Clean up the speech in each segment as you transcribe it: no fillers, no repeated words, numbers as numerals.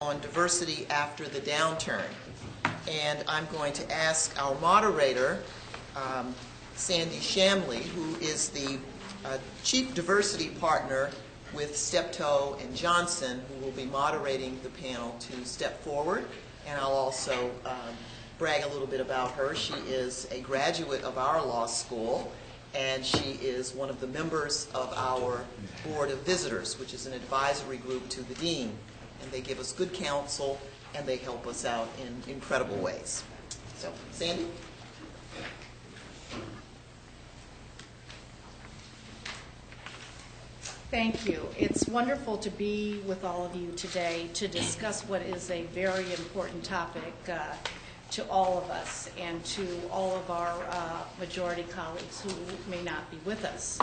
On diversity after the downturn. And I'm going to ask our moderator, Sandy Shamley, who is the Chief Diversity Partner with Steptoe and Johnson, who will be moderating the panel, to step forward. And I'll also brag a little bit about her. She is a graduate of our law school, and she is one of the members of our Board of Visitors, which is an advisory group to the Dean. And they give us good counsel, and they help us out in incredible ways. So, Sandy? Thank you. It's wonderful to be with all of you today to discuss what is a very important topic to all of us and to all of our majority colleagues who may not be with us.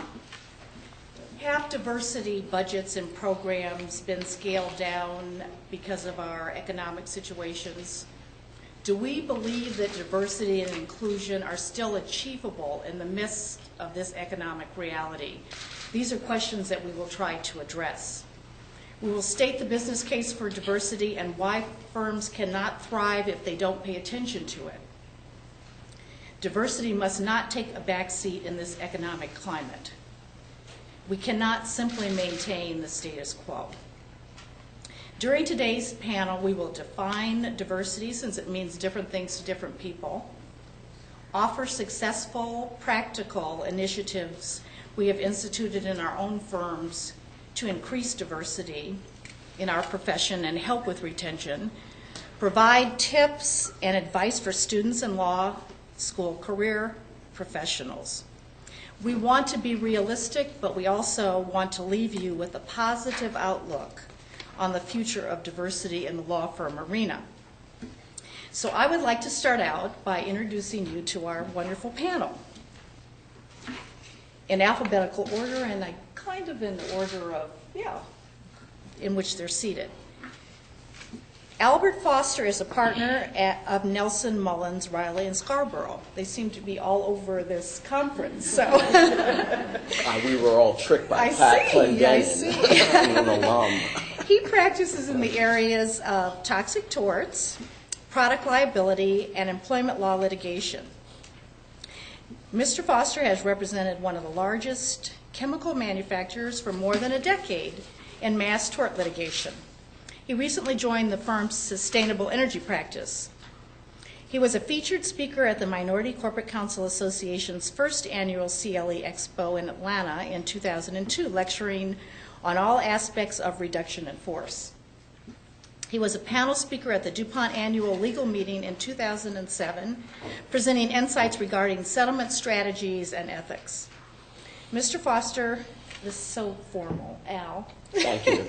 Have diversity budgets and programs been scaled down because of our economic situations? Do we believe that diversity and inclusion are still achievable in the midst of this economic reality? These are questions that we will try to address. We will state the business case for diversity and why firms cannot thrive if they don't pay attention to it. Diversity must not take a backseat in this economic climate. We cannot simply maintain the status quo. During today's panel, we will define diversity, since it means different things to different people, offer successful, practical initiatives we have instituted in our own firms to increase diversity in our profession and help with retention, provide tips and advice for students and law school career professionals. We want to be realistic, but we also want to leave you with a positive outlook on the future of diversity in the law firm arena. So I would like to start out by introducing you to our wonderful panel in alphabetical order, and I kind of in the order of, in which they're seated. Albert Foster is a partner of Nelson, Mullins, Riley, and Scarborough. They seem to be all over this conference. So we were all tricked by Pat Clendenin. I see. An alum. He practices in the areas of toxic torts, product liability, and employment law litigation. Mr. Foster has represented one of the largest chemical manufacturers for more than a decade in mass tort litigation. He recently joined the firm's sustainable energy practice. He was a featured speaker at the Minority Corporate Counsel Association's first annual CLE Expo in Atlanta in 2002, lecturing on all aspects of reduction in force. He was a panel speaker at the DuPont annual legal meeting in 2007, presenting insights regarding settlement strategies and ethics. Mr. Foster, this is so formal, Al. Thank you.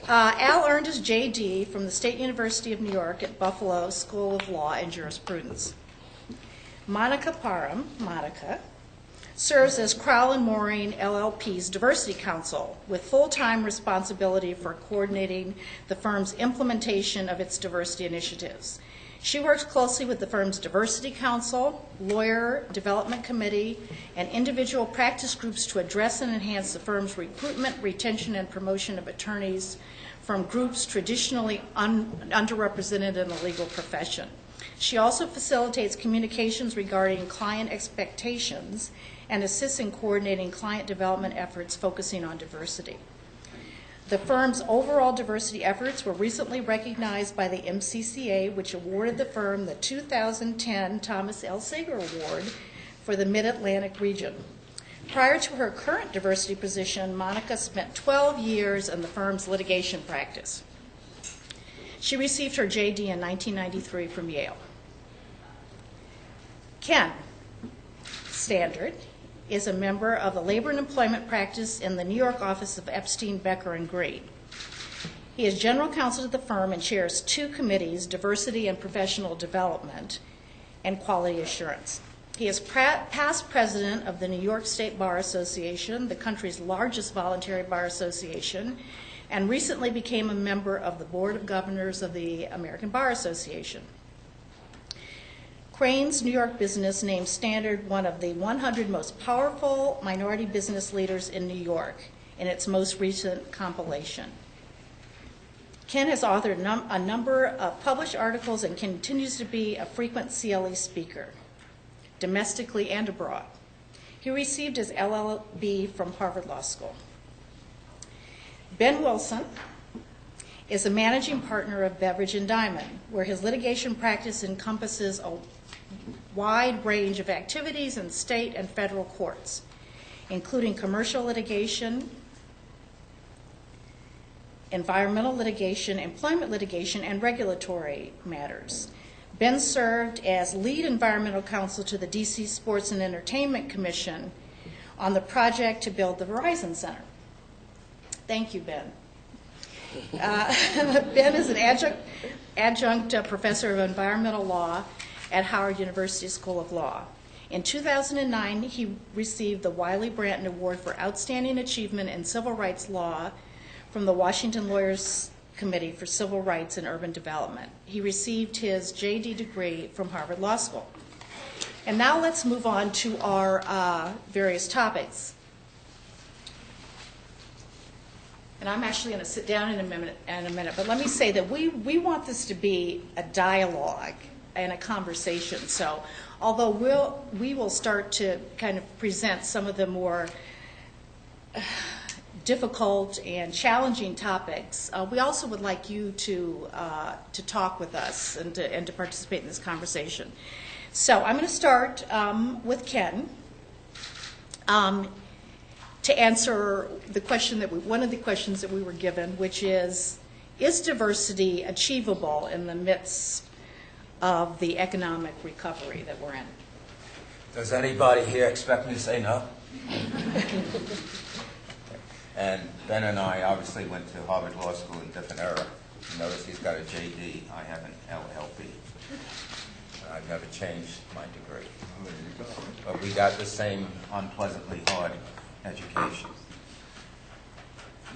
Al earned his JD from the State University of New York at Buffalo School of Law and Jurisprudence. Monica Parham, serves as Crowell & Moring LLP's Diversity Counsel, with full-time responsibility for coordinating the firm's implementation of its diversity initiatives. She works closely with the firm's Diversity Council, Lawyer Development Committee, and individual practice groups to address and enhance the firm's recruitment, retention, and promotion of attorneys from groups traditionally underrepresented in the legal profession. She also facilitates communications regarding client expectations and assists in coordinating client development efforts focusing on diversity. The firm's overall diversity efforts were recently recognized by the MCCA, which awarded the firm the 2010 Thomas L. Sager Award for the Mid-Atlantic region. Prior to her current diversity position, Monica spent 12 years in the firm's litigation practice. She received her JD in 1993 from Yale. Ken Standard is a member of the Labor and Employment Practice in the New York office of Epstein, Becker, and Green. He is general counsel to the firm and chairs two committees, Diversity and Professional Development and Quality Assurance. He is past president of the New York State Bar Association, the country's largest voluntary bar association, and recently became a member of the Board of Governors of the American Bar Association. Crain's New York Business named Standard one of the 100 most powerful minority business leaders in New York in its most recent compilation. Ken has authored a number of published articles and continues to be a frequent CLE speaker, domestically and abroad. He received his LLB from Harvard Law School. Ben Wilson is a managing partner of Beveridge and Diamond, where his litigation practice encompasses a wide range of activities in state and federal courts, including commercial litigation, environmental litigation, employment litigation, and regulatory matters. Ben served as lead environmental counsel to the D.C. Sports and Entertainment Commission on the project to build the Verizon Center. Thank you, Ben. Ben is an adjunct professor of environmental law at Howard University School of Law. In 2009, he received the Wiley Branton Award for Outstanding Achievement in Civil Rights Law from the Washington Lawyers Committee for Civil Rights and Urban Development. He received his JD degree from Harvard Law School. And now let's move on to our various topics. And I'm actually going to sit down in a minute, but let me say that we want this to be a dialogue and a conversation. So although we will start to kind of present some of the more difficult and challenging topics, we also would like you to talk with us and to participate in this conversation. So I'm going to start with Ken to answer the question one of the questions that we were given, which is diversity achievable in the midst of the economic recovery that we're in? Does anybody here expect me to say no? And Ben and I obviously went to Harvard Law School in a different era. You notice he's got a JD. I have an LLB. I've never changed my degree. But we got the same unpleasantly hard education.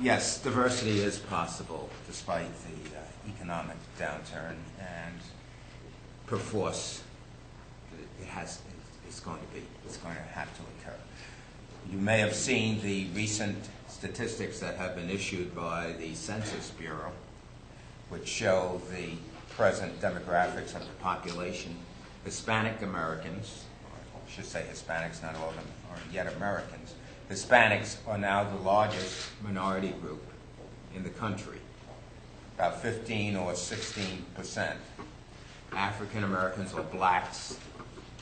Yes, diversity is possible despite the economic downturn, and perforce it's going to have to occur. You may have seen the recent statistics that have been issued by the Census Bureau, which show the present demographics of the population. Hispanic Americans, or I should say Hispanics, not all of them are yet Americans. Hispanics are now the largest minority group in the country, about 15 or 16%. African Americans or blacks,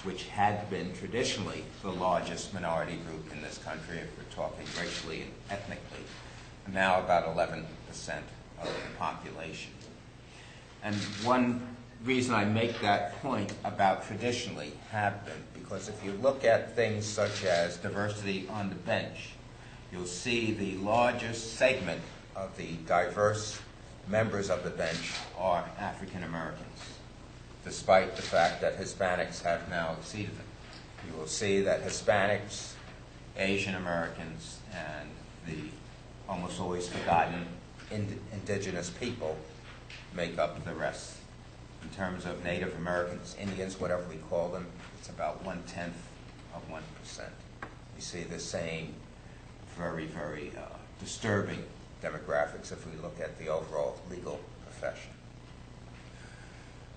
which had been traditionally the largest minority group in this country, if we're talking racially and ethnically, are now about 11% of the population. And one reason I make that point about traditionally have been, because if you look at things such as diversity on the bench, you'll see the largest segment of the diverse members of the bench are African Americans, despite the fact that Hispanics have now exceeded them. You will see that Hispanics, Asian Americans, and the almost always forgotten indigenous people make up the rest. In terms of Native Americans, Indians, whatever we call them, it's about 1/10 of 1%. We see the same very, very disturbing demographics if we look at the overall legal profession.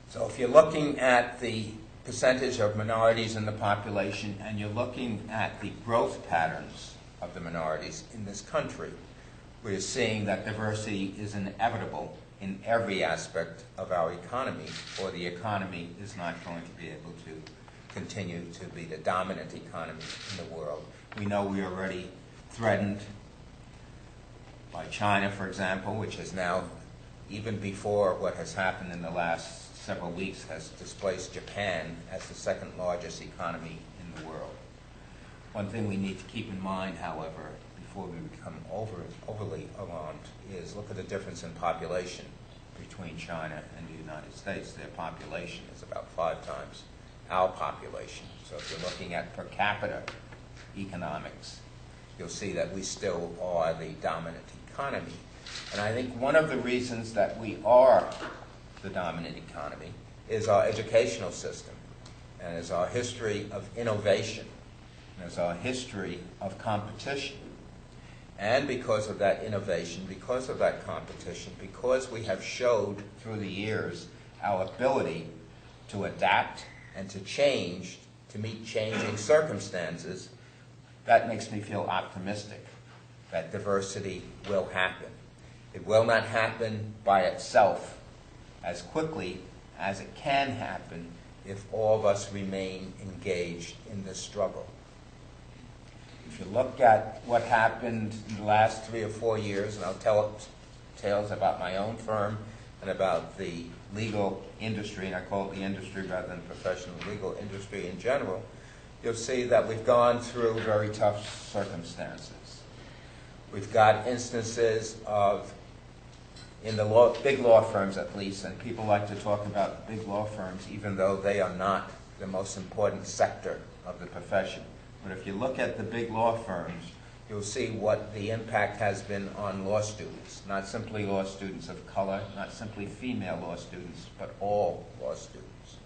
So if you're looking at the percentage of minorities in the population and you're looking at the growth patterns of the minorities in this country, we're seeing that diversity is inevitable in every aspect of our economy, or the economy is not going to be able to continue to be the dominant economy in the world. We know we are already threatened by China, for example, which is now, even before what has happened in the last several weeks, has displaced Japan as the second largest economy in the world. One thing we need to keep in mind, however, before we become overly alarmed, is look at the difference in population between China and the United States. Their population is about 5 times our population. So if you're looking at per capita economics, you'll see that we still are the dominant economy. And I think one of the reasons that we are the dominant economy is our educational system, and is our history of innovation, and is our history of competition. And because of that innovation, because of that competition, because we have showed through the years our ability to adapt and to change, to meet changing circumstances, that makes me feel optimistic that diversity will happen. It will not happen by itself as quickly as it can happen if all of us remain engaged in this struggle. If you look at what happened in the last 3 or 4 years, and I'll tell tales about my own firm and about the legal industry, and I call it the industry rather than professional legal industry in general, you'll see that we've gone through very tough circumstances. We've got instances of, in the big law firms at least, and people like to talk about big law firms even though they are not the most important sector of the profession. But if you look at the big law firms, you'll see what the impact has been on law students, not simply law students of color, not simply female law students, but all law students.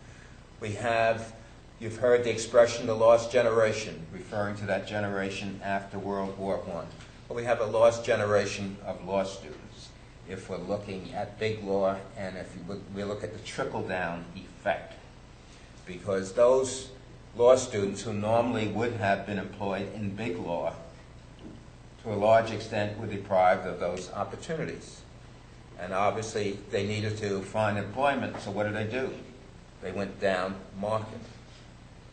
We have, you've heard the expression, the lost generation, referring to that generation after World War I. But we have a lost generation of law students if we're looking at big law and if we look at the trickle-down effect. Because those law students who normally would have been employed in big law, to a large extent were deprived of those opportunities. And obviously they needed to find employment, so what did? They went down market.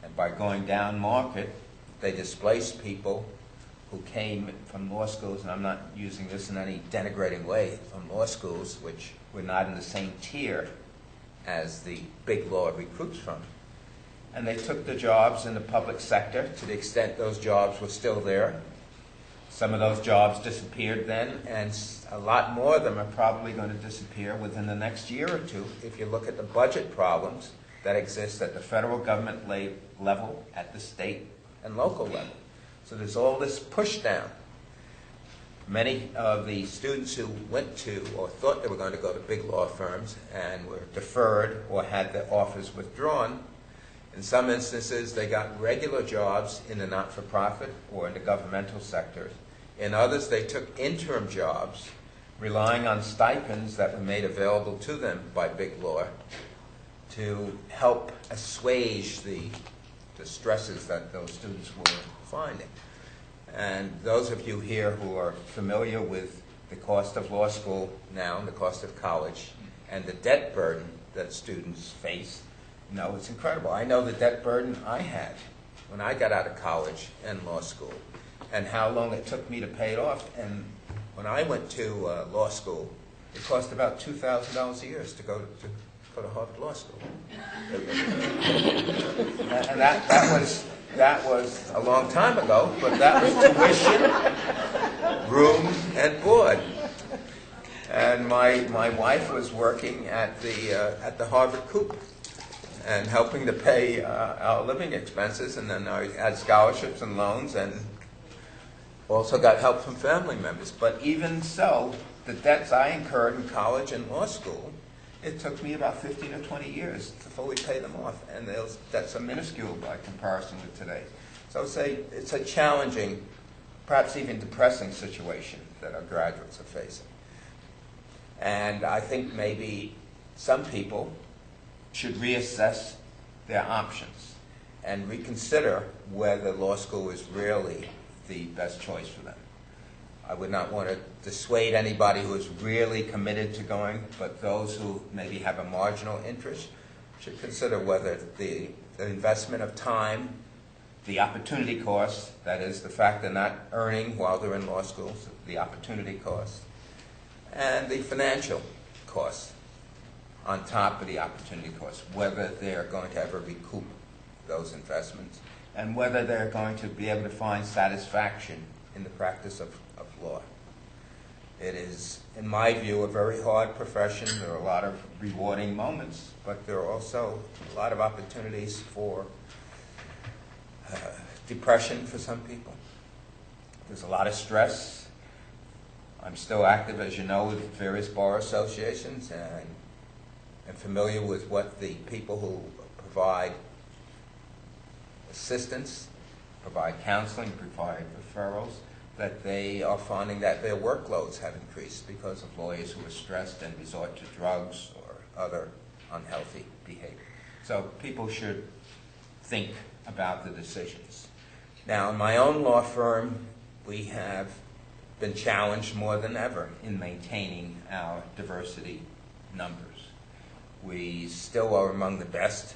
And by going down market, they displaced people who came from law schools, and I'm not using this in any denigrating way, from law schools which were not in the same tier as the big law recruits from. And they took the jobs in the public sector to the extent those jobs were still there. Some of those jobs disappeared then, and a lot more of them are probably going to disappear within the next year or two if you look at the budget problems that exist at the federal government level, at the state and local level. So there's all this push down. Many of the students who went to or thought they were going to go to big law firms and were deferred or had their offers withdrawn, in some instances they got regular jobs in the not-for-profit or in the governmental sectors. In others they took interim jobs relying on stipends that were made available to them by big law to help assuage the stresses that those students were finding. And those of you here who are familiar with the cost of law school now, and the cost of college, and the debt burden that students face, know it's incredible. I know the debt burden I had when I got out of college and law school, and how long it took me to pay it off. And when I went to law school, it cost about $2,000 a year to go to Harvard Law School. And that was a long time ago, but that was tuition, room, and board. And my wife was working at the Harvard Coop and helping to pay our living expenses, and then I had scholarships and loans, and also got help from family members. But even so, the debts I incurred in college and law school, it took me about 15 or 20 years to fully pay them off, and those debts are minuscule by comparison with today. So it's a challenging, perhaps even depressing situation that our graduates are facing. And I think maybe some people should reassess their options and reconsider whether law school is really the best choice for them. I would not want to dissuade anybody who is really committed to going, but those who maybe have a marginal interest should consider whether the investment of time, the opportunity cost, that is the fact they're not earning while they're in law school, so the opportunity cost, and the financial cost on top of the opportunity cost, whether they're going to ever recoup those investments, and whether they're going to be able to find satisfaction in the practice of law. It is, in my view, a very hard profession. There are a lot of rewarding moments, but there are also a lot of opportunities for depression for some people. There's a lot of stress. I'm still active, as you know, with various bar associations, and I'm familiar with what the people who provide assistance, provide counseling, provide referrals, that they are finding that their workloads have increased because of lawyers who are stressed and resort to drugs or other unhealthy behavior. So people should think about the decisions. Now, in my own law firm, we have been challenged more than ever in maintaining our diversity numbers. We still are among the best.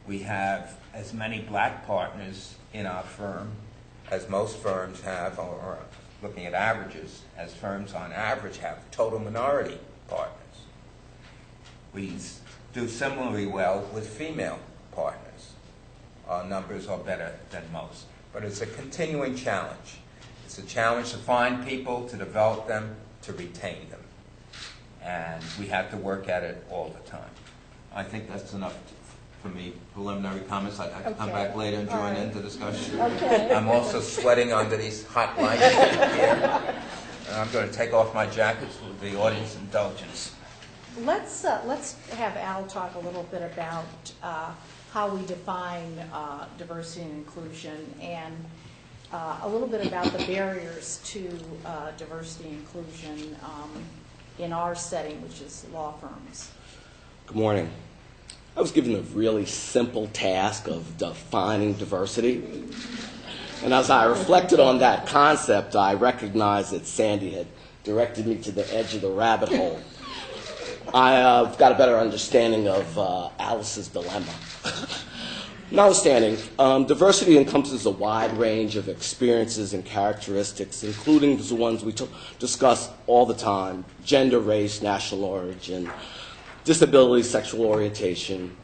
We have as many black partners in our firm as most firms have, or looking at averages, as firms on average have total minority partners. We do similarly well with female partners. Our numbers are better than most. But it's a continuing challenge. It's a challenge to find people, to develop them, to retain them. And we have to work at it all the time. I think that's enough for me. Preliminary comments. I'd like to come back later and join in the discussion. Okay. I'm also sweating under these hot lights here. And I'm going to take off my jacket with the audience indulgence. Let's have Al talk a little bit about how we define diversity and inclusion, and a little bit about the barriers to diversity and inclusion in our setting, which is law firms. Good morning. I was given a really simple task of defining diversity. And as I reflected on that concept, I recognized that Sandy had directed me to the edge of the rabbit hole. I've got a better understanding of Alice's dilemma. Notwithstanding, diversity encompasses a wide range of experiences and characteristics, including the ones we discuss all the time: gender, race, national origin, disability, sexual orientation,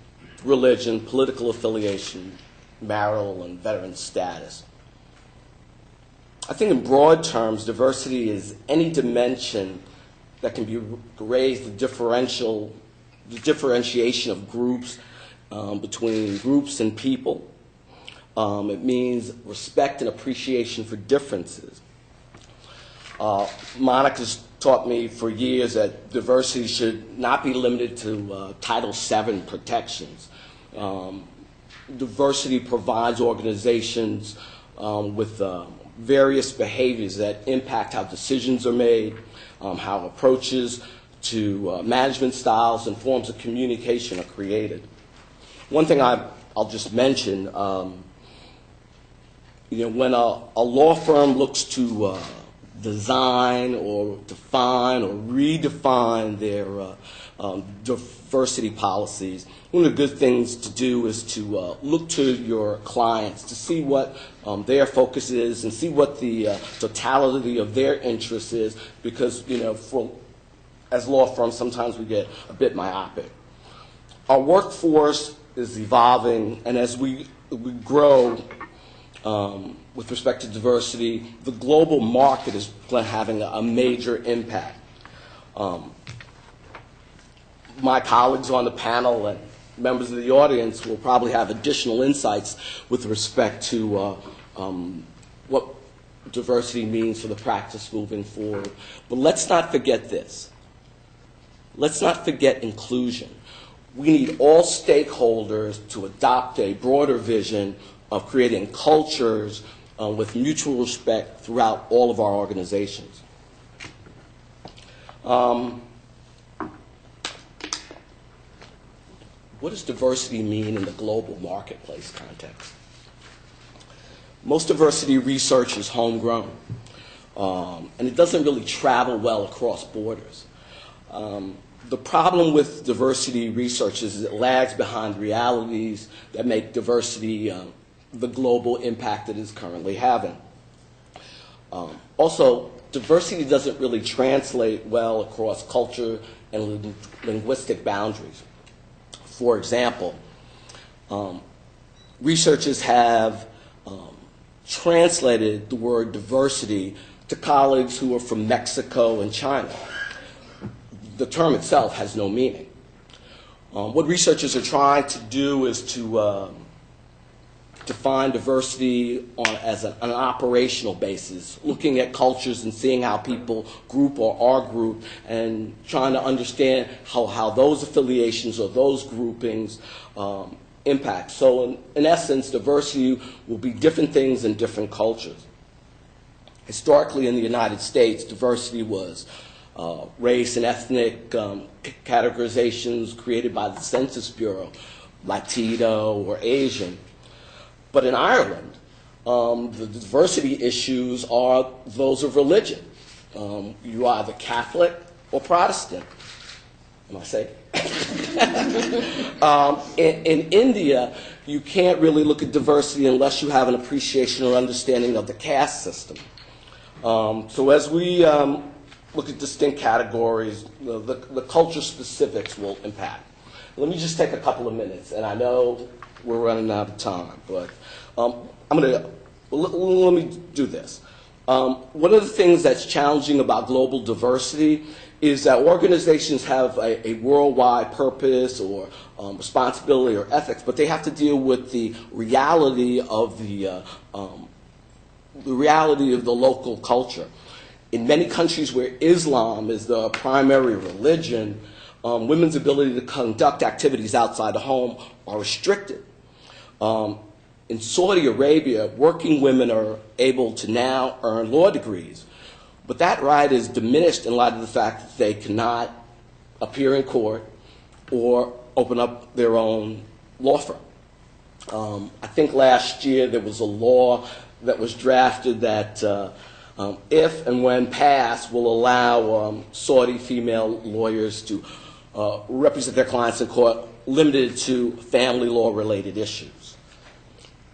religion, political affiliation, marital and veteran status. I think in broad terms, diversity is any dimension that can be raised the differentiation of groups between groups and people. It means respect and appreciation for differences. Monica's taught me for years that diversity should not be limited to Title VII protections. Diversity provides organizations with various behaviors that impact how decisions are made, how approaches to management styles and forms of communication are created. One thing I'll just mention, when a law firm looks to design or define or redefine their diversity policies, one of the good things to do is to look to your clients to see what their focus is and see what the totality of their interest is, because as law firms sometimes we get a bit myopic. Our workforce is evolving, and as we grow with respect to diversity, the global market is having a major impact. My colleagues on the panel and members of the audience will probably have additional insights with respect to what diversity means for the practice moving forward. But let's not forget this. Let's not forget inclusion. We need all stakeholders to adopt a broader vision of creating cultures with mutual respect throughout all of our organizations. What does diversity mean in the global marketplace context? Most diversity research is homegrown, and it doesn't really travel well across borders. The problem with diversity research is it lags behind realities that make diversity the global impact it is currently having. Also, diversity doesn't really translate well across culture and linguistic boundaries. For example, researchers have translated the word diversity to colleagues who are from Mexico and China. The term itself has no meaning. What researchers are trying to do is to define diversity as an operational basis, looking at cultures and seeing how people group or are grouped, and trying to understand how those affiliations or those groupings impact. So in essence, diversity will be different things in different cultures. Historically in the United States, diversity was race and ethnic categorizations created by the Census Bureau, Latino or Asian. But in Ireland, the diversity issues are those of religion. You are either Catholic or Protestant. Am I safe? In India, you can't really look at diversity unless you have an appreciation or understanding of the caste system. So as we look at distinct categories, the culture specifics will impact. Let me just take a couple of minutes, and I know we're running out of time, but let me do this. One of the things that's challenging about global diversity is that organizations have a worldwide purpose or responsibility or ethics, but they have to deal with the reality of the local culture. In many countries where Islam is the primary religion, women's ability to conduct activities outside the home are restricted. In Saudi Arabia, working women are able to now earn law degrees, but that right is diminished in light of the fact that they cannot appear in court or open up their own law firm. I think last year there was a law that was drafted that if and when passed, will allow Saudi female lawyers to represent their clients in court limited to family law-related issues.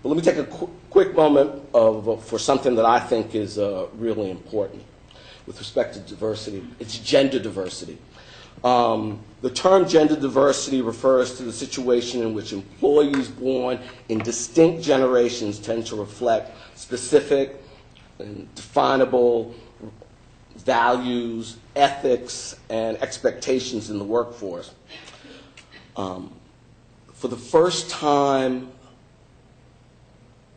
But let me take a quick moment for something that I think is really important with respect to diversity. It's gender diversity. The term gender diversity refers to the situation in which employees born in distinct generations tend to reflect specific and definable values, ethics, and expectations in the workforce. For the first time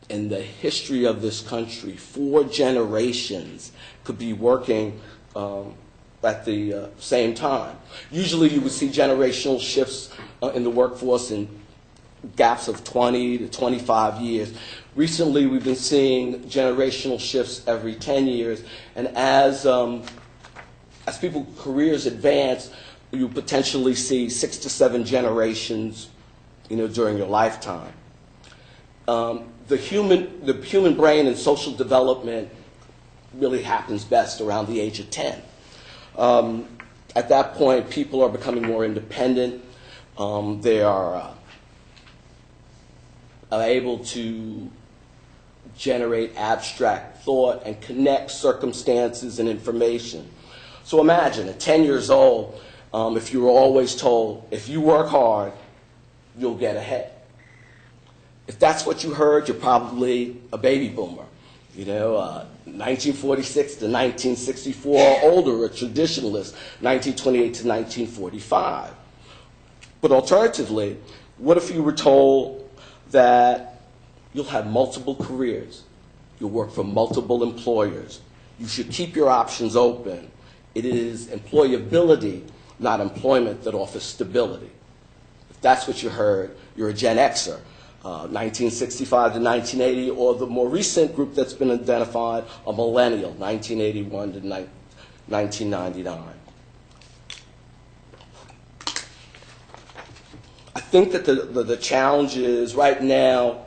in the history of this country, 4 generations could be working at the same time. Usually you would see generational shifts in the workforce in gaps of 20 to 25 years. Recently we've been seeing generational shifts every 10 years, and as people's careers advance, you potentially see 6 to 7 generations, during your lifetime. The human brain and social development really happens best around the age of 10. At that point, people are becoming more independent. They are able to generate abstract thought and connect circumstances and information. So imagine, at 10 years old, if you were always told, if you work hard, you'll get ahead. If that's what you heard, you're probably a baby boomer. 1946 to 1964 or older, a traditionalist, 1928 to 1945. But alternatively, what if you were told that you'll have multiple careers, you'll work for multiple employers, you should keep your options open. It is employability, not employment, that offers stability. If that's what you heard, you're a Gen Xer. 1965 to 1980, or the more recent group that's been identified, a millennial, 1981 to 1999. I think that the challenge is right now,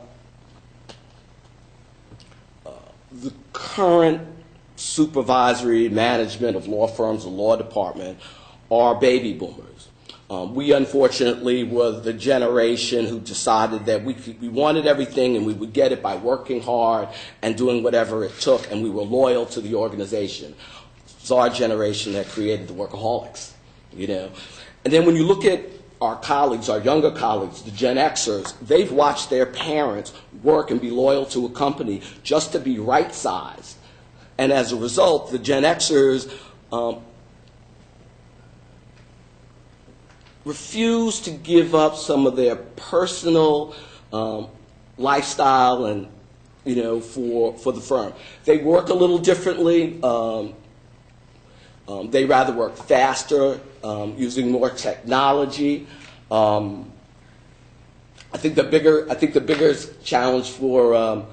the current supervisory management of law firms, the law department, are baby boomers. We unfortunately were the generation who decided that we wanted everything and we would get it by working hard and doing whatever it took, and we were loyal to the organization. It's our generation that created the workaholics, And then when you look at our colleagues, our younger colleagues, the Gen Xers, they've watched their parents work and be loyal to a company just to be right-sized. And as a result, the Gen Xers refuse to give up some of their personal lifestyle and, for the firm. They work a little differently. They rather work faster, using more technology. I think the bigger challenge for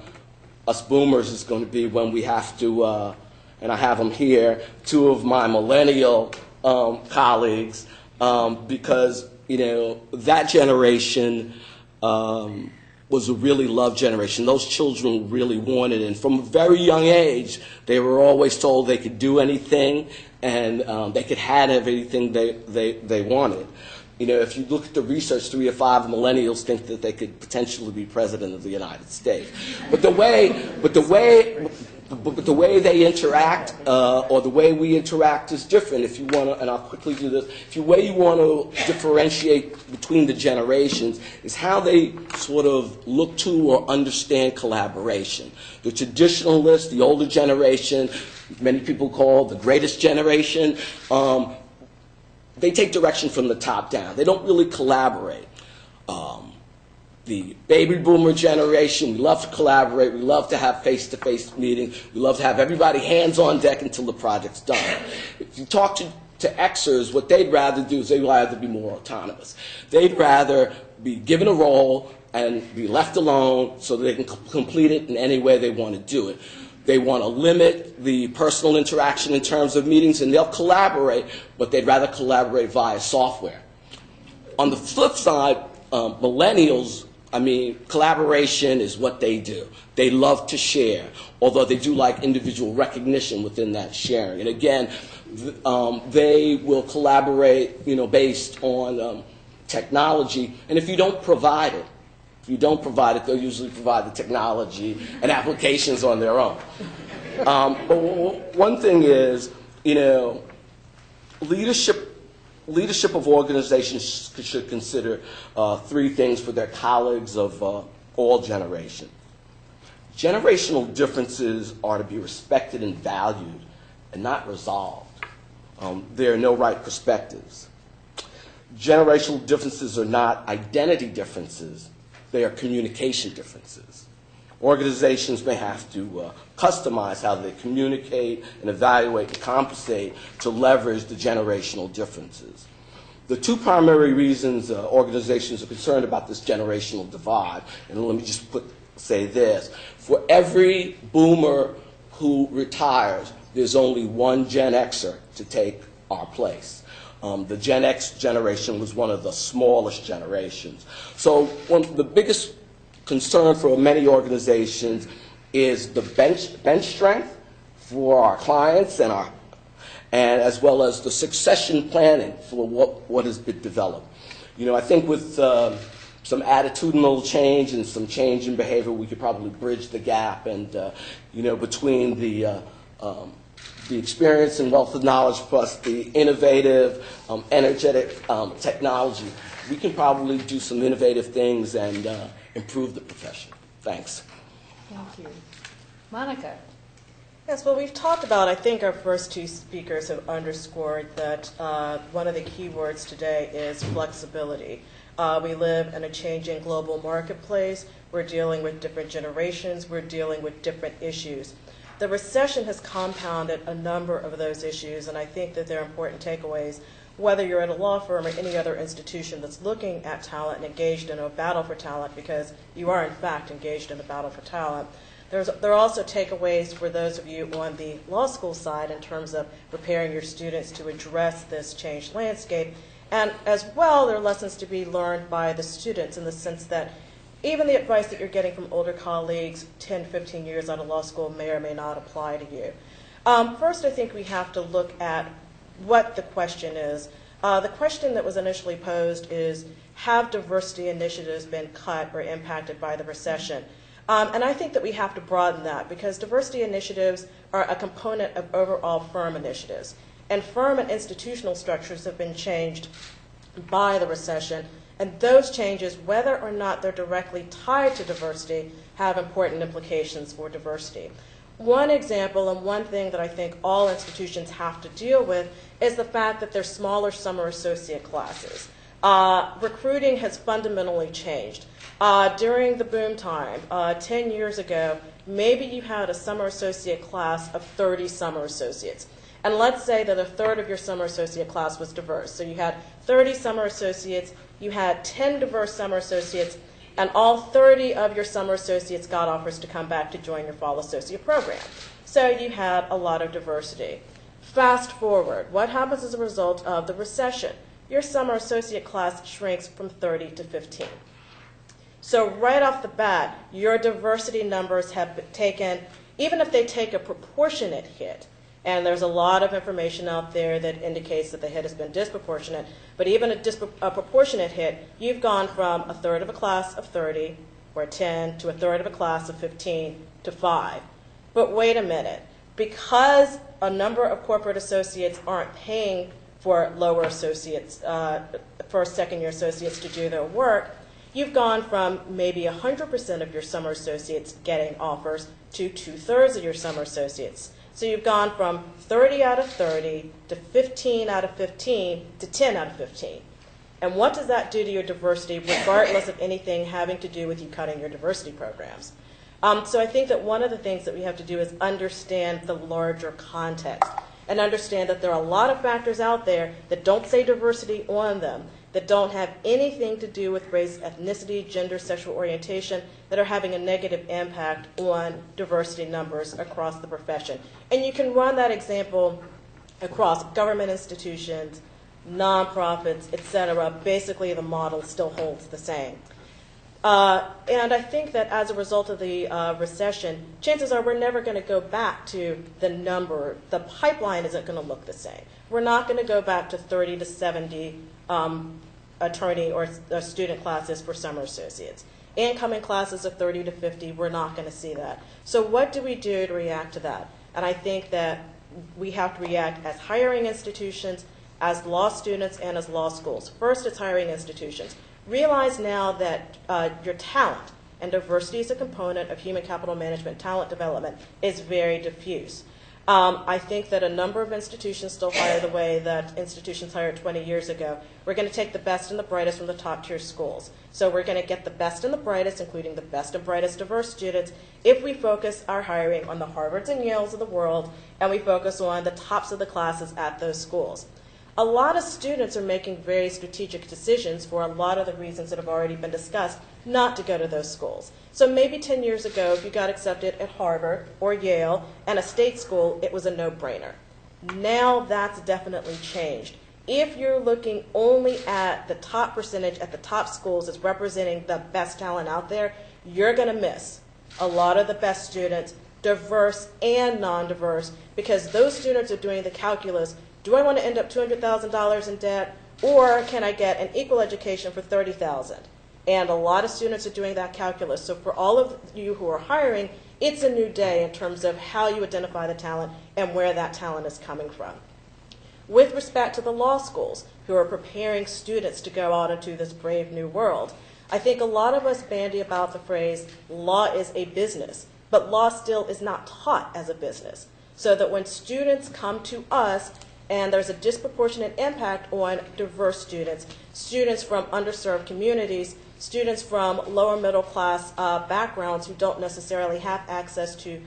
us boomers is going to be when we have to and I have them here, two of my millennial colleagues, because, you know, that generation was a really loved generation. Those children really wanted it. And from a very young age, they were always told they could do anything and they could have everything they wanted. You know, if you look at the research, 3 or 5 millennials think that they could potentially be president of the United States. But the way they interact, or the way we interact, is different. If you want to, and I'll quickly do this, the way you want to differentiate between the generations is how they sort of look to or understand collaboration. The traditionalists, the older generation, many people call the greatest generation, they take direction from the top down. They don't really collaborate. The baby boomer generation, we love to collaborate. We love to have face-to-face meetings. We love to have everybody hands on deck until the project's done. If you talk to Xers, what they'd rather do is they'd rather be more autonomous. They'd rather be given a role and be left alone so that they can complete it in any way they want to do it. They want to limit the personal interaction in terms of meetings, and they'll collaborate, but they'd rather collaborate via software. On the flip side, millennials, I mean, collaboration is what they do. They love to share, although they do like individual recognition within that sharing. And again, they will collaborate, you know, based on technology. And if you don't provide it, they'll usually provide the technology and applications on their own. But one thing is, you know, leadership of organizations should consider 3 things for their colleagues of all generations. Generational differences are to be respected and valued and not resolved. There are no right perspectives. Generational differences are not identity differences. They are communication differences. Organizations may have to customize how they communicate and evaluate and compensate to leverage the generational differences. The 2 primary reasons organizations are concerned about this generational divide, and let me just say this, for every boomer who retires, there's only 1 Gen Xer to take our place. The Gen X generation was one of the smallest generations. So the biggest concern for many organizations is the bench strength for our clients and as well as the succession planning for what has been developed. You know, I think with some attitudinal change and some change in behavior, we could probably bridge the gap, and you know, between the experience and wealth of knowledge plus the innovative, energetic technology, we can probably do some innovative things and improve the profession. Thanks. Thank you. Monica. Yes, well, we've talked about, I think our first 2 speakers have underscored that one of the key words today is flexibility. We live in a changing global marketplace. We're dealing with different generations. We're dealing with different issues. The recession has compounded a number of those issues, and I think that they're important takeaways, whether you're at a law firm or any other institution that's looking at talent and engaged in a battle for talent, because you are, in fact, engaged in a battle for talent. There are also takeaways for those of you on the law school side in terms of preparing your students to address this changed landscape. And as well, there are lessons to be learned by the students in the sense that even the advice that you're getting from older colleagues 10, 15 years out of law school may or may not apply to you. First, I think we have to look at what the question is. The question that was initially posed is, have diversity initiatives been cut or impacted by the recession? And I think that we have to broaden that, because diversity initiatives are a component of overall firm initiatives. And firm and institutional structures have been changed by the recession. And those changes, whether or not they're directly tied to diversity, have important implications for diversity. One example, and one thing that I think all institutions have to deal with, is the fact that there's smaller summer associate classes. Recruiting has fundamentally changed. During the boom time, 10 years ago, maybe you had a summer associate class of 30 summer associates. And let's say that a third of your summer associate class was diverse. So you had 30 summer associates, you had 10 diverse summer associates, and all 30 of your summer associates got offers to come back to join your fall associate program. So you had a lot of diversity. Fast forward, what happens as a result of the recession? Your summer associate class shrinks from 30 to 15. So right off the bat, your diversity numbers have taken, even if they take a proportionate hit, and there's a lot of information out there that indicates that the hit has been disproportionate, but even a proportionate hit, you've gone from a third of a class of 30 or 10 to a third of a class of 15 to 5. But wait a minute, because a number of corporate associates aren't paying for lower associates, first, second-year associates to do their work, you've gone from maybe 100% of your summer associates getting offers to 2/3 of your summer associates. So you've gone from 30 out of 30 to 15 out of 15 to 10 out of 15. And what does that do to your diversity, regardless of anything having to do with you cutting your diversity programs? So I think that one of the things that we have to do is understand the larger context and understand that there are a lot of factors out there that don't say diversity on them, that don't have anything to do with race, ethnicity, gender, sexual orientation, that are having a negative impact on diversity numbers across the profession. And you can run that example across government institutions, nonprofits, etc. Basically, the model still holds the same. And I think that as a result of the recession, chances are we're never going to go back to the number. The pipeline isn't going to look the same. We're not going to go back to 30 to 70 attorney or student classes for summer associates. Incoming classes of 30 to 50, we're not going to see that. So what do we do to react to that? And I think that we have to react as hiring institutions, as law students, and as law schools. First, it's hiring institutions. Realize now that your talent, and diversity is a component of human capital management, talent development, is very diffuse. I think that a number of institutions still hire the way that institutions hired 20 years ago. We're going to take the best and the brightest from the top tier schools. So we're going to get the best and the brightest, including the best and brightest diverse students, if we focus our hiring on the Harvards and Yales of the world, and we focus on the tops of the classes at those schools. A lot of students are making very strategic decisions for a lot of the reasons that have already been discussed not to go to those schools. So maybe 10 years ago, if you got accepted at Harvard or Yale and a state school, it was a no-brainer. Now that's definitely changed. If you're looking only at the top percentage at the top schools as representing the best talent out there, you're going to miss a lot of the best students, diverse and non-diverse, because those students are doing the calculus. Do I want to end up $200,000 in debt, or can I get an equal education for $30,000? And a lot of students are doing that calculus. So for all of you who are hiring, it's a new day in terms of how you identify the talent and where that talent is coming from. With respect to the law schools who are preparing students to go out into this brave new world, I think a lot of us bandy about the phrase, law is a business, but law still is not taught as a business. So that when students come to us, and there's a disproportionate impact on diverse students, students from underserved communities, students from lower middle class backgrounds who don't necessarily have access to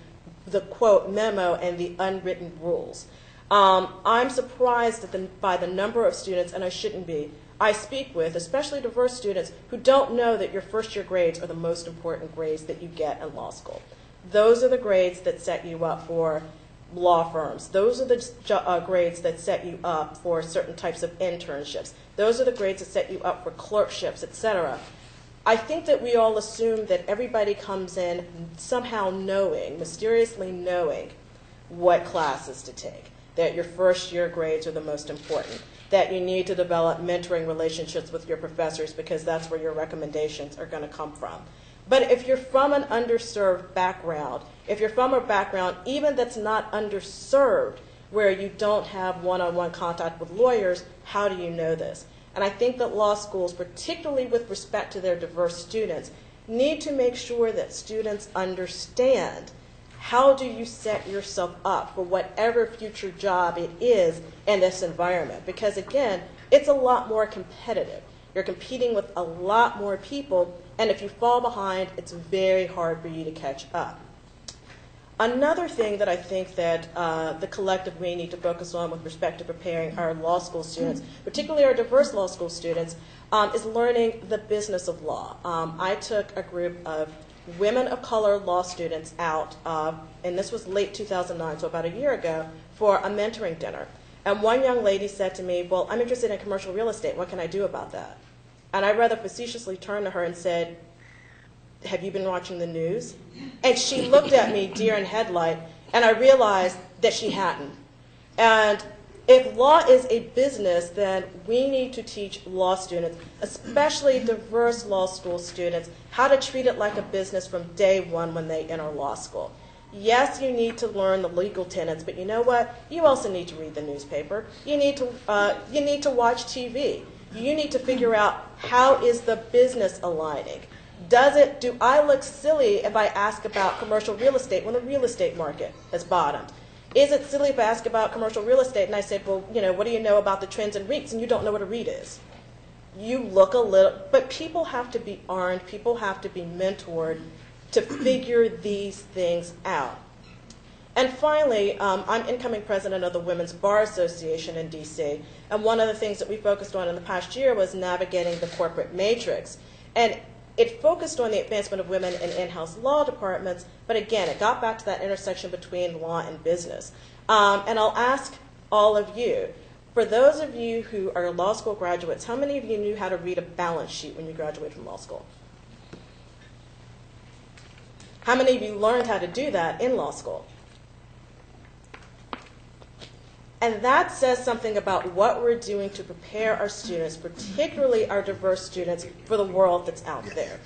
the quote memo and the unwritten rules. I'm surprised by the number of students, and I shouldn't be, I speak with, especially diverse students, who don't know that your first year grades are the most important grades that you get in law school. Those are the grades that set you up for law firms. Those are the grades that set you up for certain types of internships. Those are the grades that set you up for clerkships, etc. I think that we all assume that everybody comes in somehow knowing, mysteriously knowing, what classes to take, that your first year grades are the most important, that you need to develop mentoring relationships with your professors because that's where your recommendations are going to come from. But if you're from an underserved background, if you're from a background even that's not underserved, where you don't have one-on-one contact with lawyers, how do you know this? And I think that law schools, particularly with respect to their diverse students, need to make sure that students understand how do you set yourself up for whatever future job it is in this environment. Because again, it's a lot more competitive. You're competing with a lot more people, and if you fall behind, it's very hard for you to catch up. Another thing that I think that the collective we need to focus on with respect to preparing our law school students, particularly our diverse law school students, is learning the business of law. I took a group of women of color law students out, and this was late 2009, so about a year ago, for a mentoring dinner. And one young lady said to me, well, I'm interested in commercial real estate. What can I do about that? And I rather facetiously turned to her and said, have you been watching the news? And she looked at me, deer in headlight, and I realized that she hadn't. And if law is a business, then we need to teach law students, especially diverse law school students, how to treat it like a business from day one when they enter law school. Yes, you need to learn the legal tenets, but you know what? You also need to read the newspaper. You need to watch TV. You need to figure out how is the business aligning. Do I look silly if I ask about commercial real estate when the real estate market has bottomed? Is it silly if I ask about commercial real estate and I say, well, what do you know about the trends in REITs, and you don't know what a REIT is? You look a little, but people have to be armed, people have to be mentored to figure these things out. And finally, I'm incoming president of the Women's Bar Association in DC, and one of the things that we focused on in the past year was navigating the corporate matrix. And it focused on the advancement of women in in-house law departments, but again, it got back to that intersection between law and business. And I'll ask all of you, for those of you who are law school graduates, how many of you knew how to read a balance sheet when you graduated from law school? How many of you learned how to do that in law school? And that says something about what we're doing to prepare our students, particularly our diverse students, for the world that's out there.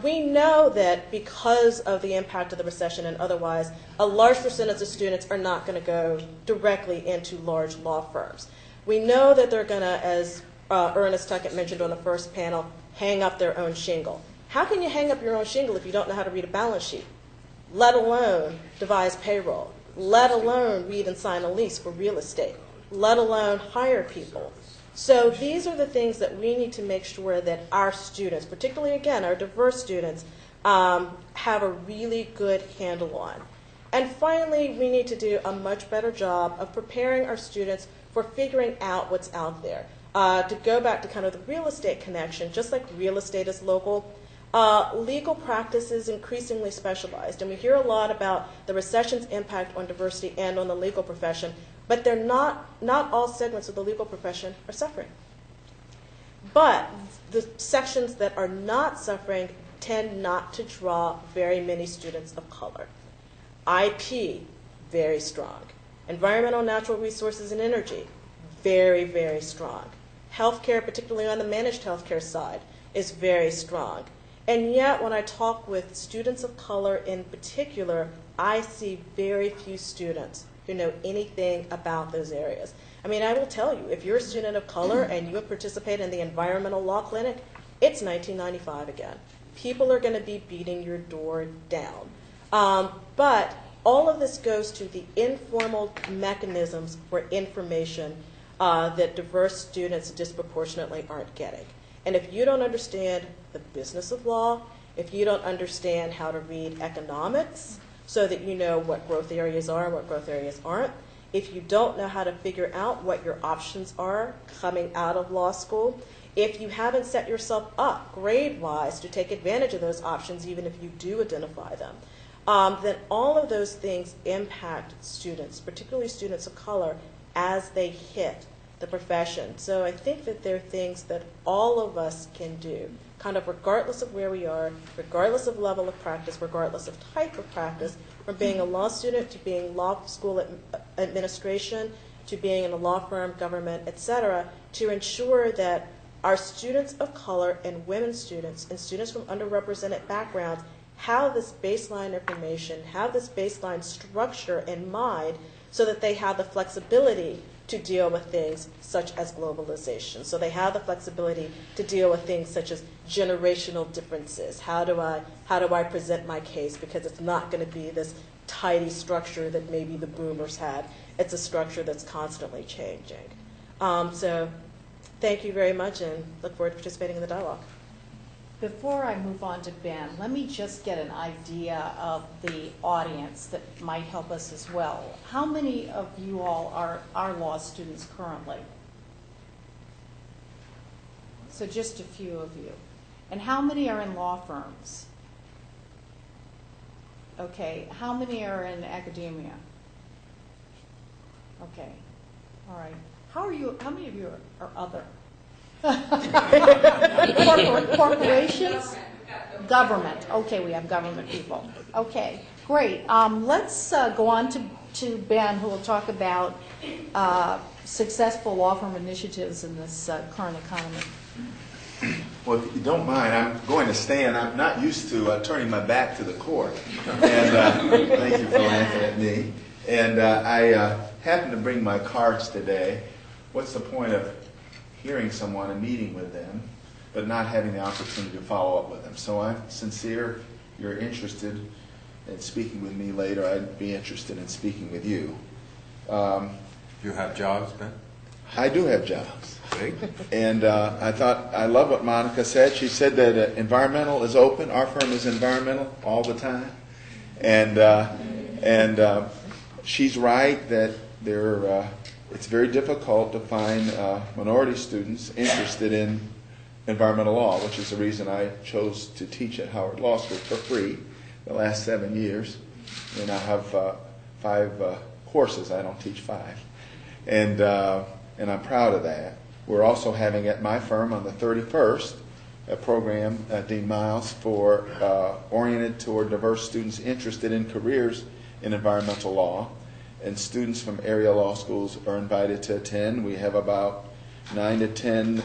We know that because of the impact of the recession and otherwise, a large percentage of students are not going to go directly into large law firms. We know that they're going to, as Ernest Tuckett mentioned on the first panel, hang up their own shingle. How can you hang up your own shingle if you don't know how to read a balance sheet, let alone devise payroll, let alone read and sign a lease for real estate, let alone hire people? So these are the things that we need to make sure that our students, particularly, again, our diverse students, have a really good handle on. And finally, we need to do a much better job of preparing our students for figuring out what's out there. To go back to kind of the real estate connection, just like real estate is local, legal practice is increasingly specialized, and we hear a lot about the recession's impact on diversity and on the legal profession, but they're not all segments of the legal profession are suffering. But the sections that are not suffering tend not to draw very many students of color. IP, very strong. Environmental, natural resources, and energy, very, very strong. Healthcare, particularly on the managed healthcare side, is very strong. And yet, when I talk with students of color in particular, I see very few students who know anything about those areas. I mean, I will tell you, if you're a student of color and you have participated in the environmental law clinic, it's 1995 again. People are going to be beating your door down. But all of this goes to the informal mechanisms for information that diverse students disproportionately aren't getting. And if you don't understand the business of law, if you don't understand how to read economics so that you know what growth areas are and what growth areas aren't, if you don't know how to figure out what your options are coming out of law school, if you haven't set yourself up grade-wise to take advantage of those options, even if you do identify them, then all of those things impact students, particularly students of color, as they hit the profession. So I think that there are things that all of us can do, kind of regardless of where we are, regardless of level of practice, regardless of type of practice, from being a law student to being law school administration to being in a law firm, government, etc., to ensure that our students of color and women students and students from underrepresented backgrounds have this baseline information, have this baseline structure in mind so that they have the flexibility to deal with things such as globalization. So they have the flexibility to deal with things such as generational differences. How do I present my case? Because it's not going to be this tidy structure that maybe the boomers had. It's a structure that's constantly changing. So thank you very much and look forward to participating in the dialogue. Before I move on to Ben, let me just get an idea of the audience that might help us as well. How many of you all are law students currently? So just a few of you. And how many are in law firms? Okay, how many are in academia? Okay, all right. How many of you are other? Corporations? Government. Okay, we have government people. Okay, great. Let's go on to Ben, who will talk about successful law firm initiatives in this current economy. Well, if you don't mind, I'm going to stand. I'm not used to turning my back to the court. And thank you for laughing at me. And I happened to bring my cards today. What's the point of hearing someone and meeting with them, but not having the opportunity to follow up with them? So I'm sincere. If you're interested in speaking with me later, I'd be interested in speaking with you. You have jobs, Ben? I do have jobs. Big? And I thought, I love what Monica said. She said that environmental is open. Our firm is environmental all the time. And she's right that it's very difficult to find minority students interested in environmental law, which is the reason I chose to teach at Howard Law School for free the last 7 years. And I have 5 courses. I don't teach 5. And I'm proud of that. We're also having at my firm on the 31st a program, Dean Miles, for oriented toward diverse students interested in careers in environmental law. And students from area law schools are invited to attend. We have about 9 to 10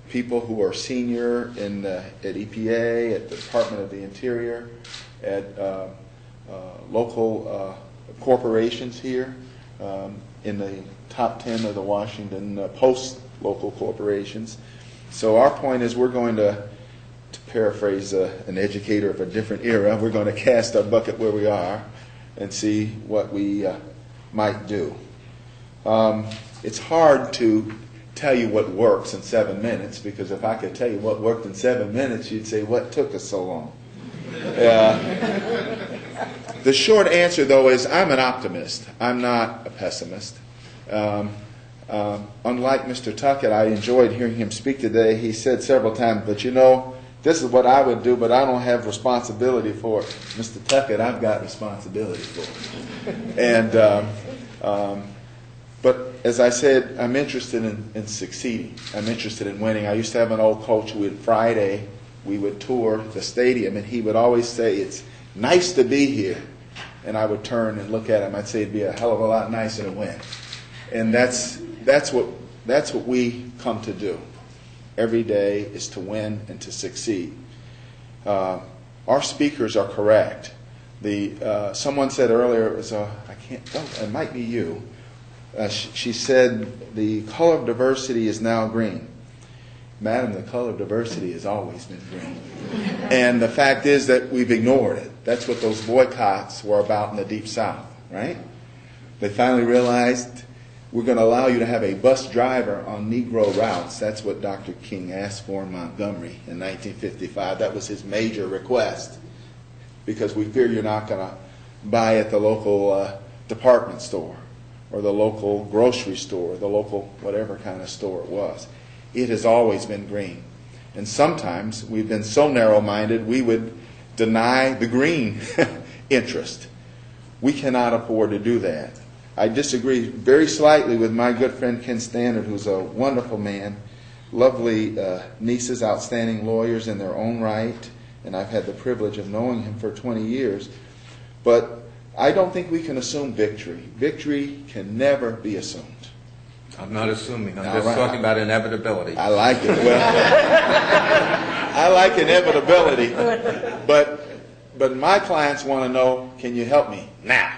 people who are senior at EPA, at the Department of the Interior, at local corporations here, in the top 10 of the Washington Post local corporations. So our point is we're going to paraphrase an educator of a different era, we're going to cast our bucket where we are and see what we might do. It's hard to tell you what works in 7 minutes, because if I could tell you what worked in 7 minutes, you'd say, what took us so long? The short answer, though, is I'm an optimist. I'm not a pessimist. Unlike Mr. Tuckett, I enjoyed hearing him speak today. He said several times, but you know, this is what I would do, but I don't have responsibility for it. Mr. Tuckett, I've got responsibility for it. And, but as I said, I'm interested in succeeding. I'm interested in winning. I used to have an old coach who would Friday, we would tour the stadium, and he would always say, it's nice to be here. And I would turn and look at him. I'd say it'd be a hell of a lot nicer to win. And that's what we come to do. Every day is to win and to succeed. Our speakers are correct. Someone said earlier, it might be you. She said the color of diversity is now green. Madam, the color of diversity has always been green. And the fact is that we've ignored it. That's what those boycotts were about in the Deep South, right? They finally realized we're going to allow you to have a bus driver on Negro routes. That's what Dr. King asked for in Montgomery in 1955. That was his major request, because we fear you're not going to buy at the local department store or the local grocery store, the local whatever kind of store it was. It has always been green. And sometimes we've been so narrow-minded we would deny the green interest. We cannot afford to do that. I disagree very slightly with my good friend Ken Standard, who's a wonderful man, lovely nieces, outstanding lawyers in their own right, and I've had the privilege of knowing him for 20 years. But I don't think we can assume victory. Victory can never be assumed. I'm not assuming. I'm just talking about inevitability. I like it. Well, I like inevitability. But my clients want to know, can you help me now?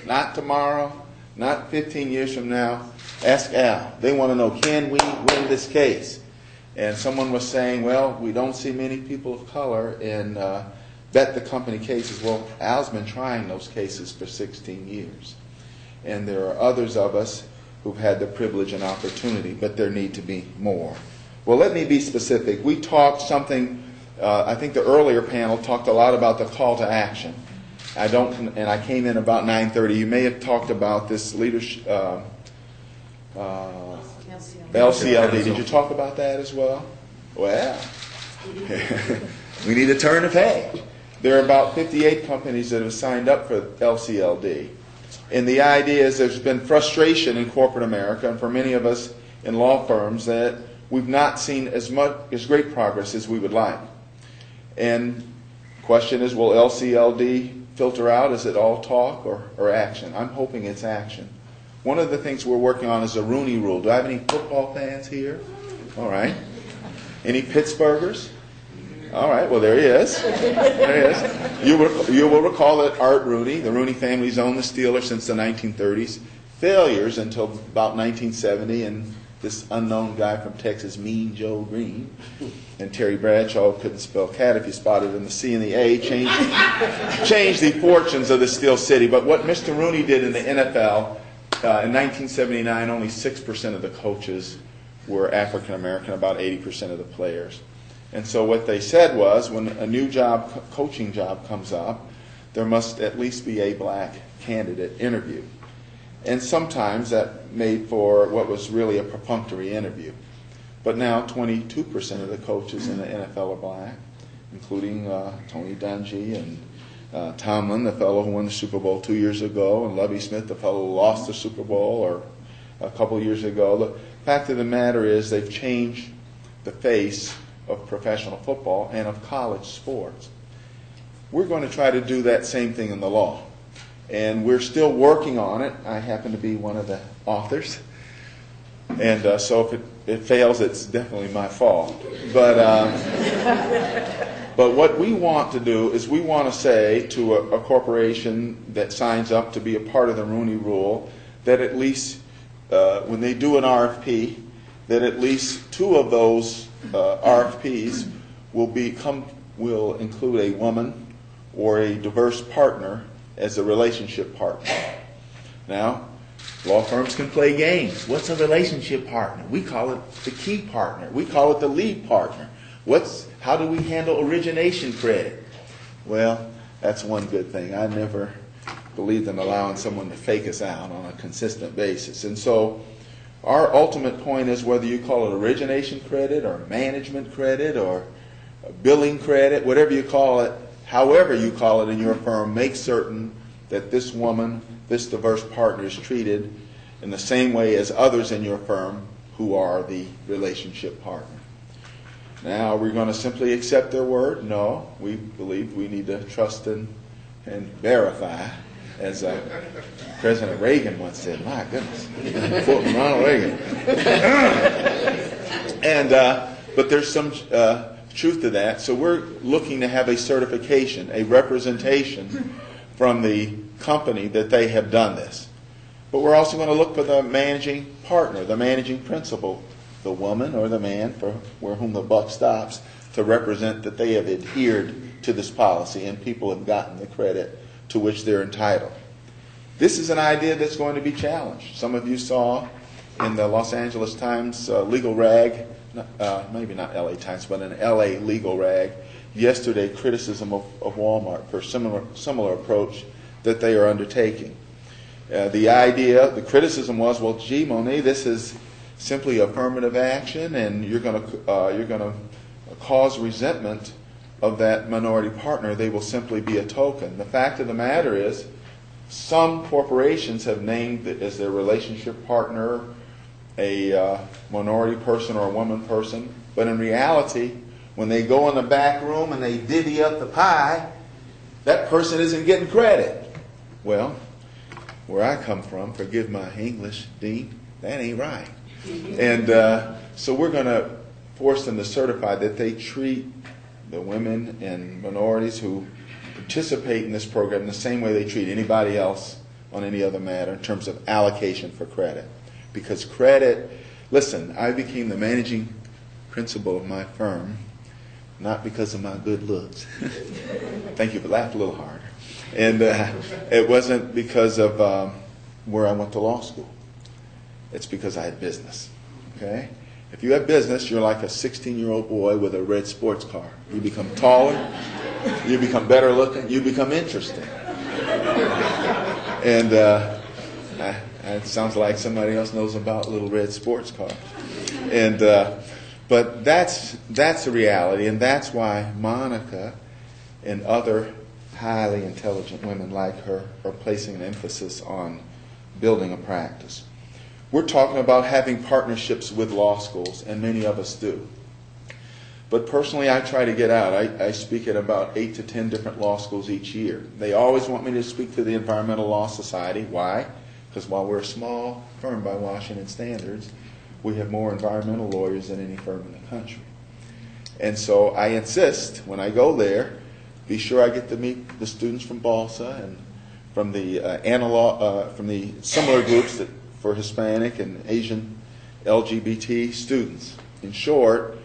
Not tomorrow, not 15 years from now. Ask Al. They want to know, can we win this case? And someone was saying, well, we don't see many people of color in bet the company cases. Well, Al's been trying those cases for 16 years. And there are others of us who've had the privilege and opportunity, but there need to be more. Well, let me be specific. We talked something, I think the earlier panel talked a lot about the call to action. I came in about 9:30. You may have talked about this leadership, LCLD. Did you talk about that as well? Well, we need to turn the page. There are about 58 companies that have signed up for LCLD. And the idea is there's been frustration in corporate America, and for many of us in law firms, that we've not seen as great progress as we would like. And the question is, will LCLD filter out? Is it all talk or action? I'm hoping it's action. One of the things we're working on is a Rooney Rule. Do I have any football fans here? All right. Any Pittsburghers? All right, well, there he is. There he is. You will recall that Art Rooney, the Rooney family's owned the Steelers since the 1930s. Failures until about 1970, and this unknown guy from Texas, Mean Joe Green, and Terry Bradshaw, couldn't spell cat if you spotted in the C and the A, changed the fortunes of the Steel City. But what Mr. Rooney did in the NFL, in 1979, only 6% of the coaches were African American, about 80% of the players. And so what they said was, when a new coaching job comes up, there must at least be a black candidate interviewed. And sometimes that made for what was really a perfunctory interview. But now 22% of the coaches in the NFL are black, including Tony Dungy and Tomlin, the fellow who won the Super Bowl 2 years ago, and Lovie Smith, the fellow who lost the Super Bowl or a couple years ago. The fact of the matter is they've changed the face of professional football and of college sports. We're going to try to do that same thing in the law. And we're still working on it. I happen to be one of the authors. And so if it fails, it's definitely my fault. But what we want to do is we want to say to a corporation that signs up to be a part of the Rooney Rule that at least when they do an RFP, that at least 2 of those RFPs will include a woman or a diverse partner as a relationship partner. Now, law firms can play games. What's a relationship partner? We call it the key partner. We call it the lead partner. How do we handle origination credit? Well, that's one good thing. I never believed in allowing someone to fake us out on a consistent basis. And so our ultimate point is, whether you call it origination credit or management credit or billing credit, whatever you call it, however you call it in your firm, make certain that this woman, this diverse partner, is treated in the same way as others in your firm who are the relationship partner. Now, are we going to simply accept their word? No. We believe we need to trust and verify. As President Reagan once said, my goodness, quoting Ronald Reagan. But there's some truth to that. So we're looking to have a certification, a representation from the company that they have done this. But we're also going to look for the managing partner, the managing principal, the woman or the man for whom the buck stops, to represent that they have adhered to this policy and people have gotten the credit to which they're entitled. This is an idea that's going to be challenged. Some of you saw in the Los Angeles Times legal rag, maybe not LA Times, but an LA legal rag, yesterday, criticism of Walmart for similar approach that they are undertaking. The criticism was, well, gee, Monet, this is simply affirmative action, and you're going to cause resentment of that minority partner. They will simply be a token. The fact of the matter is, some corporations have named as their relationship partner a minority person or a woman person, but in reality, when they go in the back room and they divvy up the pie, that person isn't getting credit. Well, where I come from, forgive my English, Dean, that ain't right. And so we're going to force them to certify that they treat the women and minorities who participate in this program the same way they treat anybody else on any other matter in terms of allocation for credit. Because credit, listen, I became the managing principal of my firm not because of my good looks. Thank you, but laugh a little harder. And it wasn't because of where I went to law school. It's because I had business. Okay? If you have business, you're like a 16-year-old boy with a red sports car. You become taller, you become better looking, you become interesting. And it sounds like somebody else knows about little red sports cars. And but that's the reality, and that's why Monica and other highly intelligent women like her are placing an emphasis on building a practice. We're talking about having partnerships with law schools, and many of us do. But personally, I try to get out. I speak at about 8 to 10 different law schools each year. They always want me to speak to the Environmental Law Society. Why? Because while we're a small firm by Washington standards, we have more environmental lawyers than any firm in the country. And so I insist, when I go there, be sure I get to meet the students from BALSA and from the from the similar groups that for Hispanic and Asian LGBT students. In short,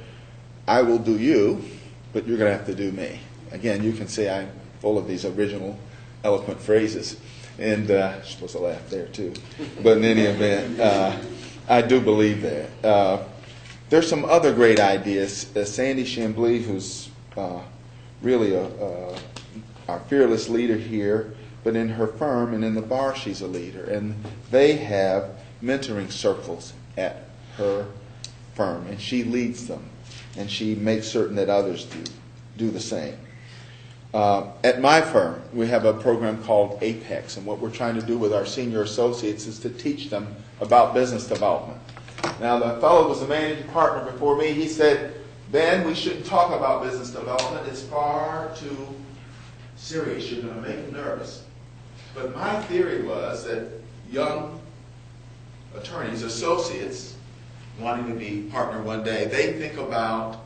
I will do you, but you're going to have to do me. Again, you can see I'm full of these original, eloquent phrases. And you're supposed to laugh there, too. But in any event, I do believe that. There's some other great ideas. Sandy Chambly, who's really our fearless leader here, but in her firm and in the bar, she's a leader. And they have mentoring circles at her firm, and she leads them. And she makes certain that others do the same. At my firm, we have a program called APEX, and what we're trying to do with our senior associates is to teach them about business development. Now, the fellow who was the managing partner before me, he said, Ben, we shouldn't talk about business development. It's far too serious. You're going to make them nervous. But my theory was that young attorneys, associates, wanting to be partner one day, they think about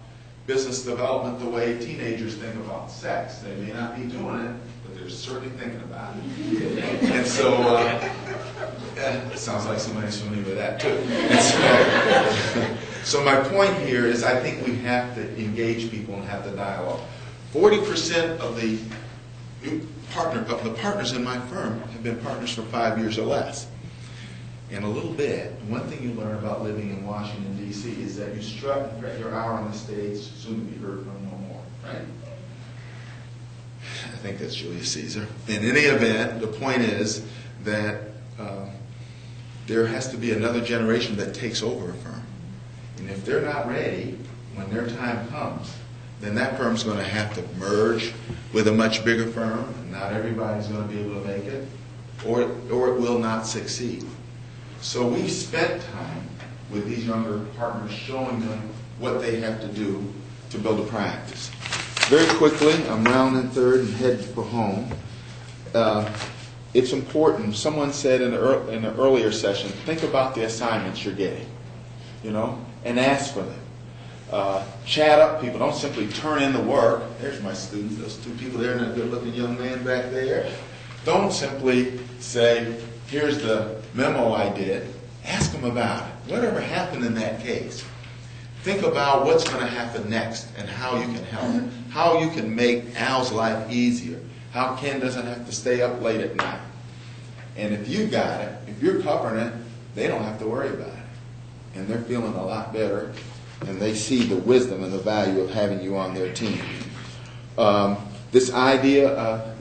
business development the way teenagers think about sex. They may not be doing it, but they're certainly thinking about it. And so, it sounds like somebody's familiar with that too. And so my point here is I think we have to engage people and have the dialogue. 40% of the partners in my firm have been partners for 5 years or less. And a little bit, one thing you learn about living in Washington, D.C. is that you strut and fret your hour on the stage, soon to be heard from no more, right? I think that's Julius Caesar. In any event, the point is that there has to be another generation that takes over a firm. And if they're not ready, when their time comes, then that firm's going to have to merge with a much bigger firm. Not everybody's going to be able to make it, or it will not succeed. So we've spent time with these younger partners showing them what they have to do to build a practice. Very quickly, I'm rounding third and heading for home. It's important. Someone said in an earlier session, think about the assignments you're getting, and ask for them. Chat up people. Don't simply turn in the work. There's my students, those two people there and that good-looking young man back there. Don't simply say, here's the memo I did. Ask them about it. Whatever happened in that case. Think about what's going to happen next and how you can help. How you can make Al's life easier. How Ken doesn't have to stay up late at night. And if you got it, if you're covering it, they don't have to worry about it. And they're feeling a lot better. And they see the wisdom and the value of having you on their team. This idea,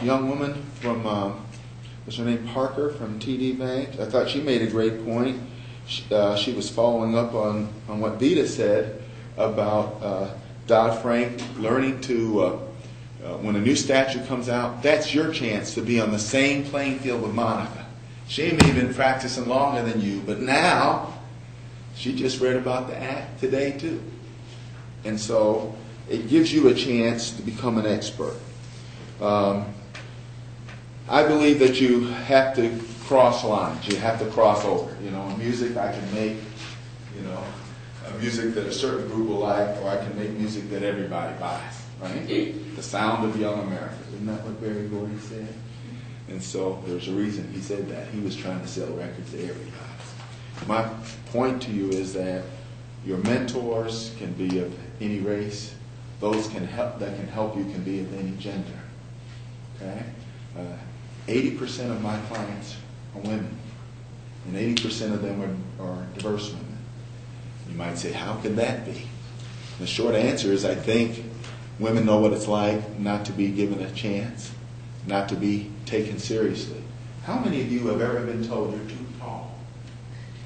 young woman from, what's her name, Parker from TD Bank, I thought she made a great point. She was following up on what Vita said about Dodd-Frank learning to, when a new statute comes out, that's your chance to be on the same playing field with Monica. She may have been practicing longer than you, but now she just read about the act today too. And so it gives you a chance to become an expert. I believe that you have to cross lines. You have to cross over. In music, I can make, a music that a certain group will like, or I can make music that everybody buys, right? The sound of young America. Isn't that what Barry Gordy said? And so there's a reason he said that. He was trying to sell records to everybody. My point to you is that your mentors can be of any race. Those that can help you can be of any gender. Okay? 80% of my clients are women, and 80% of them are diverse women. You might say, how could that be? The short answer is I think women know what it's like not to be given a chance, not to be taken seriously. How many of you have ever been told you're too tall,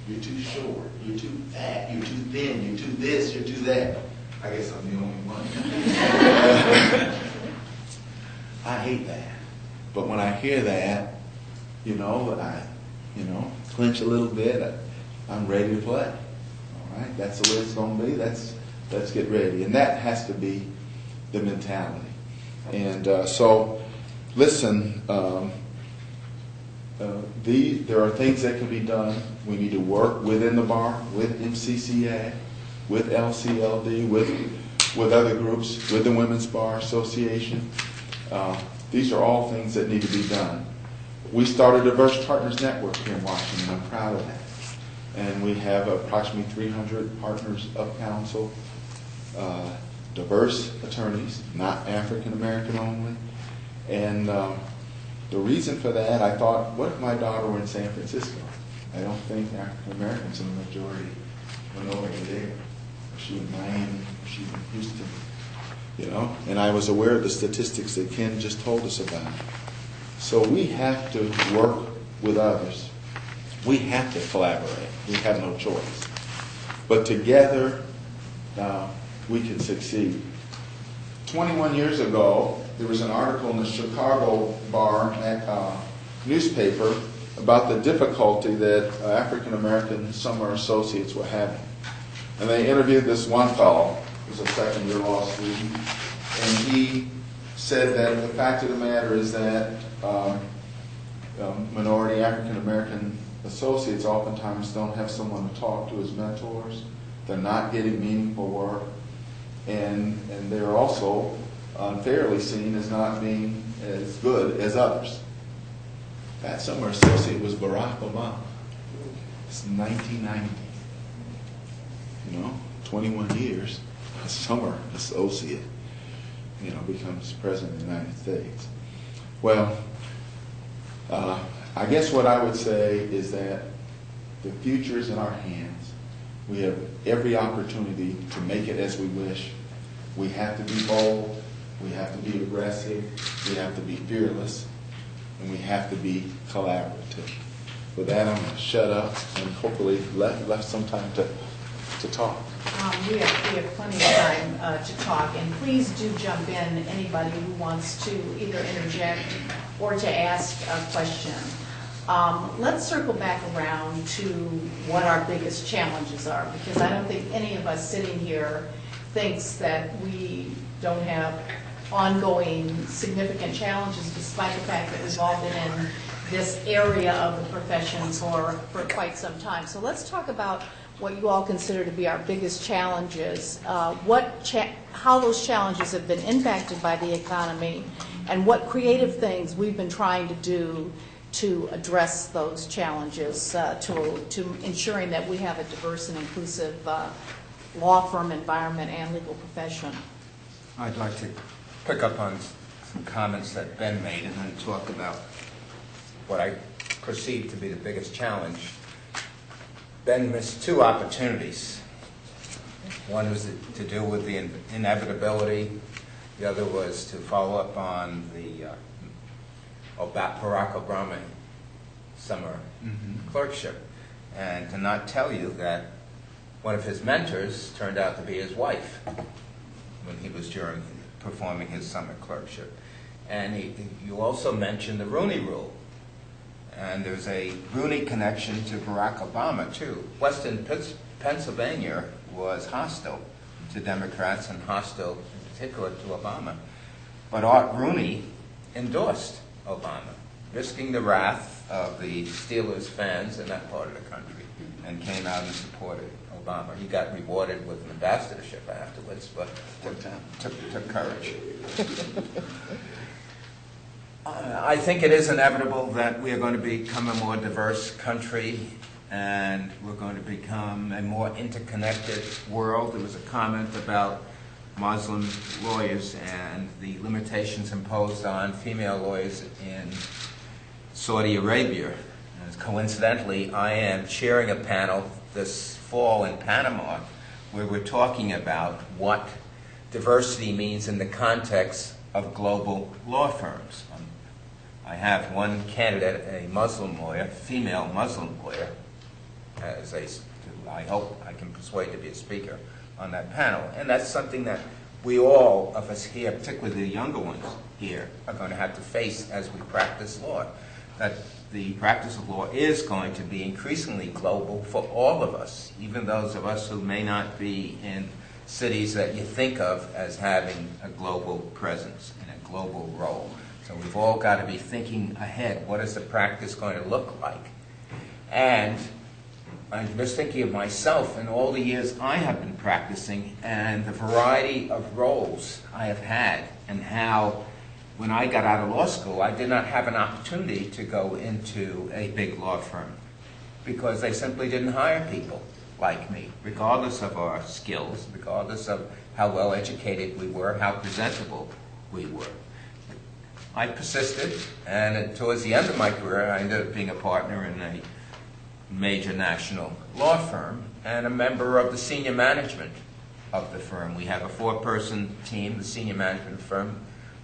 you're too short, you're too fat, you're too thin, you're too this, you're too that? I guess I'm the only one. hate that. But when I hear that, I clench a little bit. I'm ready to play. All right, that's the way it's going to be. Let's get ready, and that has to be the mentality. And so, listen. There are things that can be done. We need to work within the bar, with MCCA, with LCLD, with other groups, with the Women's Bar Association. These are all things that need to be done. We started a Diverse Partners Network here in Washington. I'm proud of that. And we have approximately 300 partners of counsel, diverse attorneys, not African American only. And the reason for that, I thought, what if my daughter were in San Francisco? I don't think African Americans in the majority went over there. Or she was in Miami, or she was in Houston, And I was aware of the statistics that Ken just told us about. So we have to work with others. We have to collaborate. We have no choice. But together, we can succeed. 21 years ago, there was an article in the Chicago Bar newspaper about the difficulty that African American summer associates were having. And they interviewed this one fellow, who was a second-year law student, and he said that the fact of the matter is that minority African American associates oftentimes don't have someone to talk to as mentors. They're not getting meaningful work, and they're also unfairly seen as not being as good as others. That summer associate was Barack Obama. It's 1990. 21 years, a summer associate, becomes president of the United States. Well, I guess what I would say is that the future is in our hands. We have every opportunity to make it as we wish. We have to be bold. We have to be aggressive. We have to be fearless. And we have to be collaborative. With that, I'm going to shut up and hopefully left some time to talk. We have plenty of time to talk, and please do jump in, anybody who wants to either interject or to ask a question. Let's circle back around to what our biggest challenges are, because I don't think any of us sitting here thinks that we don't have ongoing significant challenges, despite the fact that we've all been in this area of the profession for quite some time. So let's talk about what you all consider to be our biggest challenges, how those challenges have been impacted by the economy, and what creative things we've been trying to do to address those challenges, to ensuring that we have a diverse and inclusive law firm environment and legal profession. I'd like to pick up on some comments that Ben made and then talk about what I perceive to be the biggest challenge. Ben missed two opportunities. One was to do with the inevitability. The other was to follow up on the Barack Obama summer clerkship, and to not tell you that one of his mentors turned out to be his wife when he was performing his summer clerkship. And you also mentioned the Rooney Rule. And there's a Rooney connection to Barack Obama, too. Western Pennsylvania was hostile to Democrats and hostile in particular to Obama. But Art Rooney endorsed Obama, risking the wrath of the Steelers fans in that part of the country, and came out and supported Obama. He got rewarded with an ambassadorship afterwards, but took courage. I think it is inevitable that we are going to become a more diverse country, and we're going to become a more interconnected world. There was a comment about Muslim lawyers and the limitations imposed on female lawyers in Saudi Arabia. And coincidentally, I am chairing a panel this fall in Panama where we're talking about what diversity means in the context of global law firms. I have one candidate, a Muslim lawyer, female Muslim lawyer, I hope I can persuade to be a speaker on that panel. And that's something that we all of us here, particularly the younger ones here, are going to have to face as we practice law. That the practice of law is going to be increasingly global for all of us, even those of us who may not be in cities that you think of as having a global presence and a global role. So we've all got to be thinking ahead. What is the practice going to look like? And I'm just thinking of myself and all the years I have been practicing and the variety of roles I have had, and how when I got out of law school, I did not have an opportunity to go into a big law firm because they simply didn't hire people like me, regardless of our skills, regardless of how well educated we were, how presentable we were. I persisted, and towards the end of my career, I ended up being a partner in a major national law firm and a member of the senior management of the firm. We have a 4-person team, the senior management firm,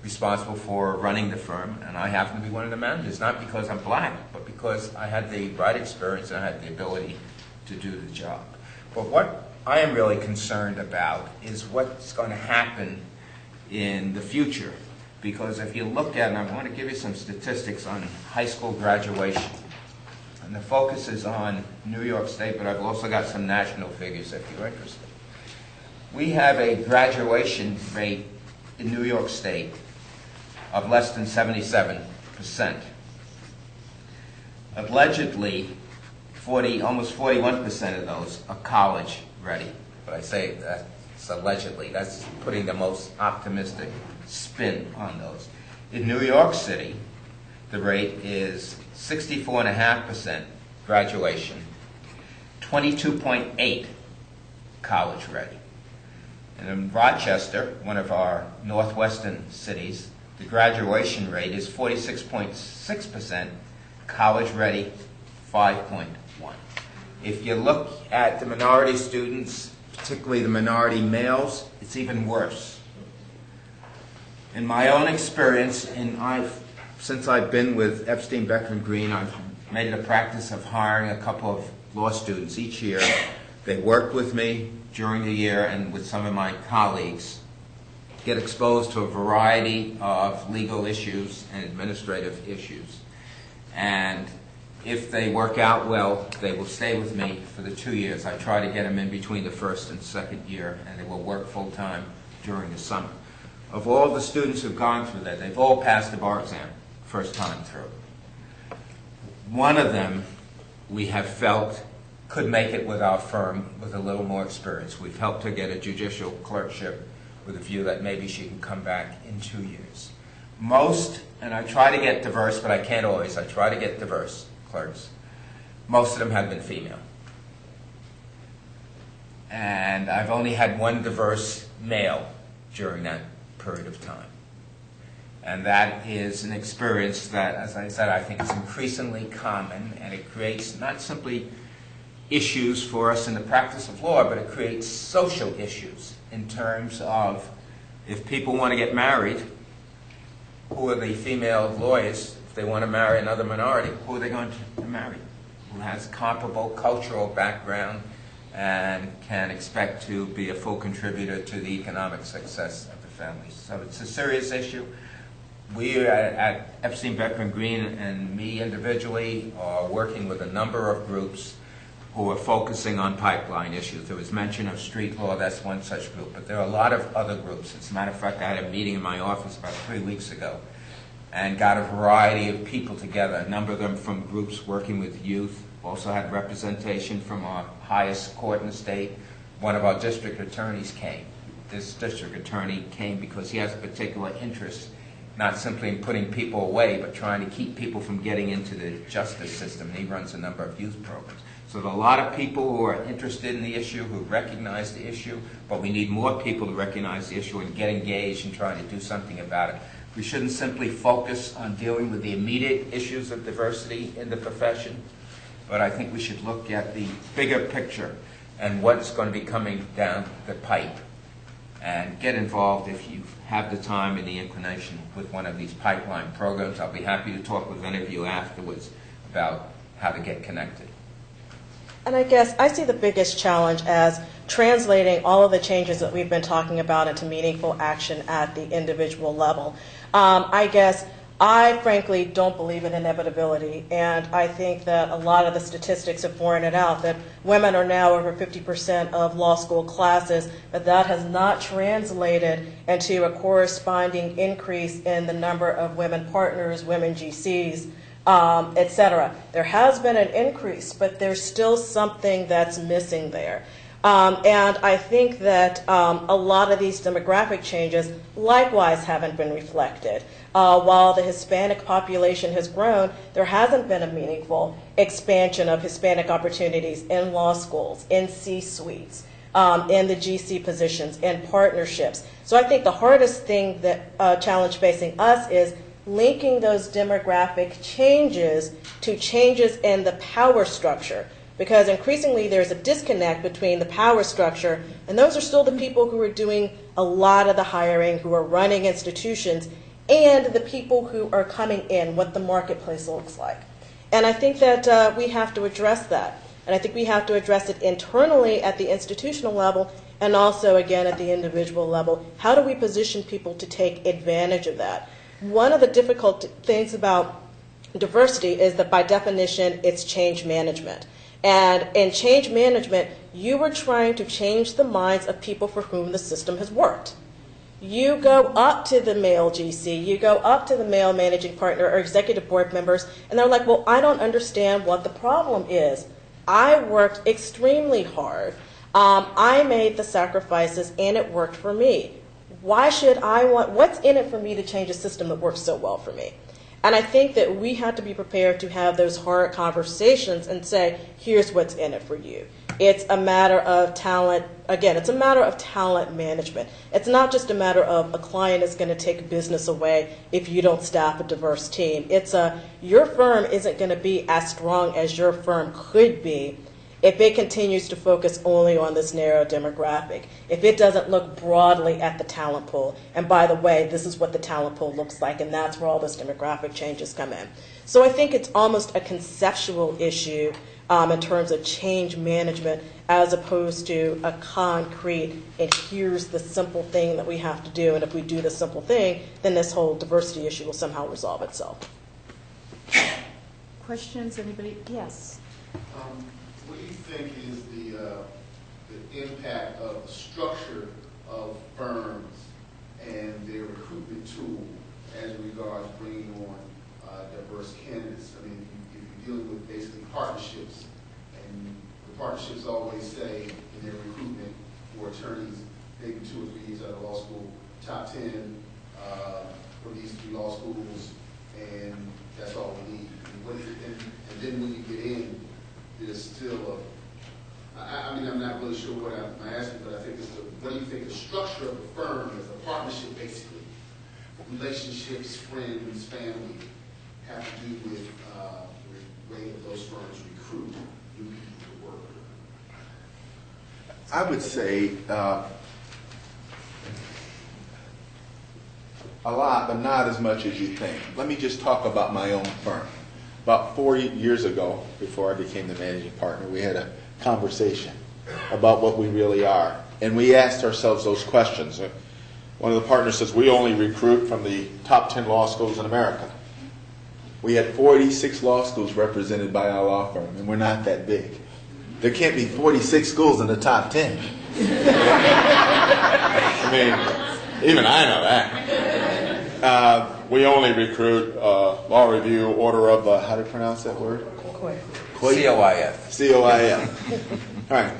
responsible for running the firm, and I happen to be one of the managers, not because I'm black, but because I had the right experience and I had the ability to do the job. But what I am really concerned about is what's going to happen in the future. Because if you look at, and I want to give you some statistics on high school graduation, and the focus is on New York State, but I've also got some national figures if you're interested. We have a graduation rate in New York State of less than 77%. Allegedly, almost 41% of those are college ready. But I say that's allegedly. That's putting the most optimistic spin on those. In New York City, the rate is 64.5% graduation, 22.8% college ready. And in Rochester, one of our northwestern cities, the graduation rate is 46.6%, college ready 5.1%. If you look at the minority students, particularly the minority males, it's even worse. In my own experience, since I've been with Epstein, Becker & Green, I've made it a practice of hiring a couple of law students each year. They work with me during the year and with some of my colleagues, get exposed to a variety of legal issues and administrative issues. And if they work out well, they will stay with me for the 2 years. I try to get them in between the first and second year, and they will work full-time during the summer. Of all the students who've gone through that, they've all passed the bar exam first time through. One of them we have felt could make it with our firm with a little more experience. We've helped her get a judicial clerkship with a view that maybe she can come back in 2 years. Most, and I try to get diverse, but I can't always, I try to get diverse clerks. Most of them have been female. And I've only had one diverse male during that period of time. And that is an experience that, as I said, I think is increasingly common, and it creates not simply issues for us in the practice of law, but it creates social issues in terms of if people want to get married, who are the female lawyers? If they want to marry another minority, who are they going to marry? Who has comparable cultural background and can expect to be a full contributor to the economic success of the family. So it's a serious issue. We at Epstein, Becker & Green and me individually are working with a number of groups who are focusing on pipeline issues. There was mention of street law, that's one such group, but there are a lot of other groups. As a matter of fact, I had a meeting in my office about 3 weeks ago and got a variety of people together, a number of them from groups working with youth, also had representation from our highest court in the state. One of our district attorneys came. This district attorney came because he has a particular interest, not simply in putting people away, but trying to keep people from getting into the justice system. He runs a number of youth programs. So there are a lot of people who are interested in the issue, who recognize the issue, but we need more people to recognize the issue and get engaged in trying to do something about it. We shouldn't simply focus on dealing with the immediate issues of diversity in the profession, but I think we should look at the bigger picture and what's going to be coming down the pipe and get involved if you have the time and the inclination with one of these pipeline programs. I'll be happy to talk with any of you afterwards about how to get connected. And I guess I see the biggest challenge as translating all of the changes that we've been talking about into meaningful action at the individual level. I guess I frankly don't believe in inevitability, and I think that a lot of the statistics have borne it out, that women are now over 50% of law school classes, but that has not translated into a corresponding increase in the number of women partners, women GCs, et cetera. There has been an increase, but there's still something that's missing there. And I think that a lot of these demographic changes likewise haven't been reflected. While the Hispanic population has grown, there hasn't been a meaningful expansion of Hispanic opportunities in law schools, in C-suites, in the GC positions, in partnerships. So I think the hardest thing that challenge facing us is linking those demographic changes to changes in the power structure. Because increasingly there's a disconnect between the power structure, and those are still the people who are doing a lot of the hiring, who are running institutions, and the people who are coming in, what the marketplace looks like. And I think that we have to address that. And I think we have to address it internally at the institutional level and also, again, at the individual level. How do we position people to take advantage of that? One of the difficult things about diversity is that by definition, it's change management. And in change management, you are trying to change the minds of people for whom the system has worked. You go up to the male GC, you go up to the male managing partner or executive board members, and they're like, well, I don't understand what the problem is. I worked extremely hard. I made the sacrifices, and it worked for me. Why should I want, what's in it for me to change a system that works so well for me? And I think that we have to be prepared to have those hard conversations and say, here's what's in it for you. It's a matter of talent. Again, it's a matter of talent management. It's not just a matter of a client is going to take business away if you don't staff a diverse team. It's your firm isn't going to be as strong as your firm could be if it continues to focus only on this narrow demographic, if it doesn't look broadly at the talent pool. And by the way, this is what the talent pool looks like, and that's where all those demographic changes come in. So I think it's almost a conceptual issue in terms of change management as opposed to a concrete, and here's the simple thing that we have to do, and if we do the simple thing, then this whole diversity issue will somehow resolve itself. Questions, anybody? Yes. What do you think is the impact of the structure of firms and their recruitment tool as regards bringing on diverse candidates? I mean, if you're dealing with basically partnerships, and the partnerships always say in their recruitment for attorneys, maybe 2 or 3 years out of law school, top 10 from these 3 law schools, and that's all we need. And then when you get in, there's still I mean, I'm not really sure what I'm asking, but I think it's what do you think the structure of the firm as a partnership, basically? Relationships, friends, family, have to do with the way that those firms recruit new people to work. I would say a lot, but not as much as you think. Let me just talk about my own firm. About 4 years ago, before I became the managing partner, we had a conversation about what we really are. And we asked ourselves those questions. One of the partners says, we only recruit from the top 10 law schools in America. We had 46 law schools represented by our law firm, and we're not that big. There can't be 46 schools in the top 10. I mean, even I know that. We only recruit law review, order of, how do you pronounce that word? COIF. COIF. All right.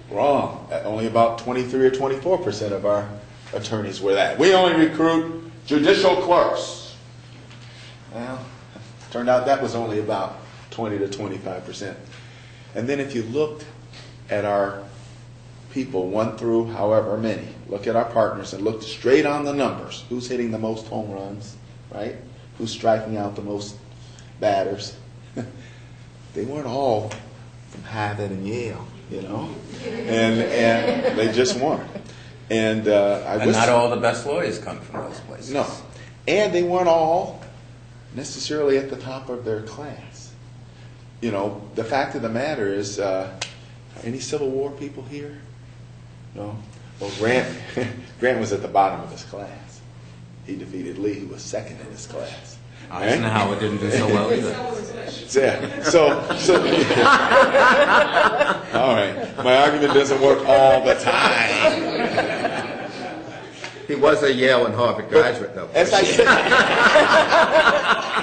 Wrong. Only about 23 or 24% of our attorneys were that. We only recruit judicial clerks. Well, turned out that was only about 20 to 25%. And then if you looked at our people, 1 through however many, look at our partners and look straight on the numbers. Who's hitting the most home runs, right? Who's striking out the most batters? They weren't all from Harvard and Yale, you know, and they just weren't. And not all the best lawyers come from those places. No, and they weren't all necessarily at the top of their class. You know, the fact of the matter is, any Civil War people here? No? Well, Grant was at the bottom of his class. He defeated Lee, who was second in his class. Eisenhower didn't do so well either. Yeah. So all right. My argument doesn't work all the time. He was a Yale and Harvard graduate, though. As I sit,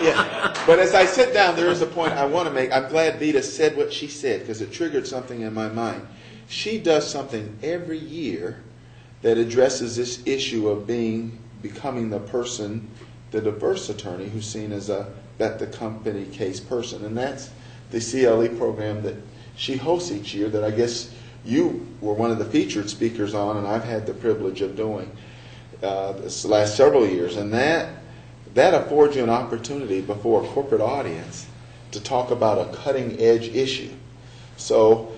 yeah. But as I sit down, there is a point I want to make. I'm glad Vita said what she said because it triggered something in my mind. She does something every year that addresses this issue of becoming the person, the diverse attorney who's seen as a bet the company case person, and that's the CLE program that she hosts each year. That I guess you were one of the featured speakers on, and I've had the privilege of doing this last several years, and that affords you an opportunity before a corporate audience to talk about a cutting edge issue. So,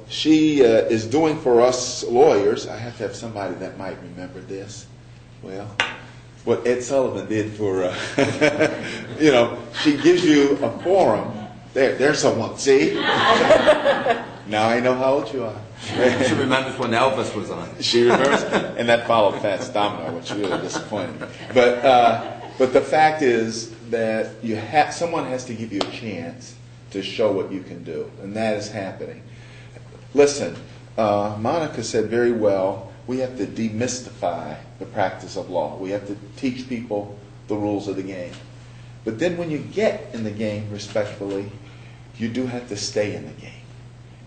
she is doing for us lawyers. I have to have somebody that might remember this. Well, what Ed Sullivan did for, she gives you a forum. There's someone. See? Now I know how old you are. She remembers when Elvis was on. She remembers, and that followed Fats Domino, which really disappointed me. But the fact is that someone has to give you a chance to show what you can do, and that is happening. Listen, Monica said very well, we have to demystify the practice of law. We have to teach people the rules of the game. But then when you get in the game, respectfully, you do have to stay in the game.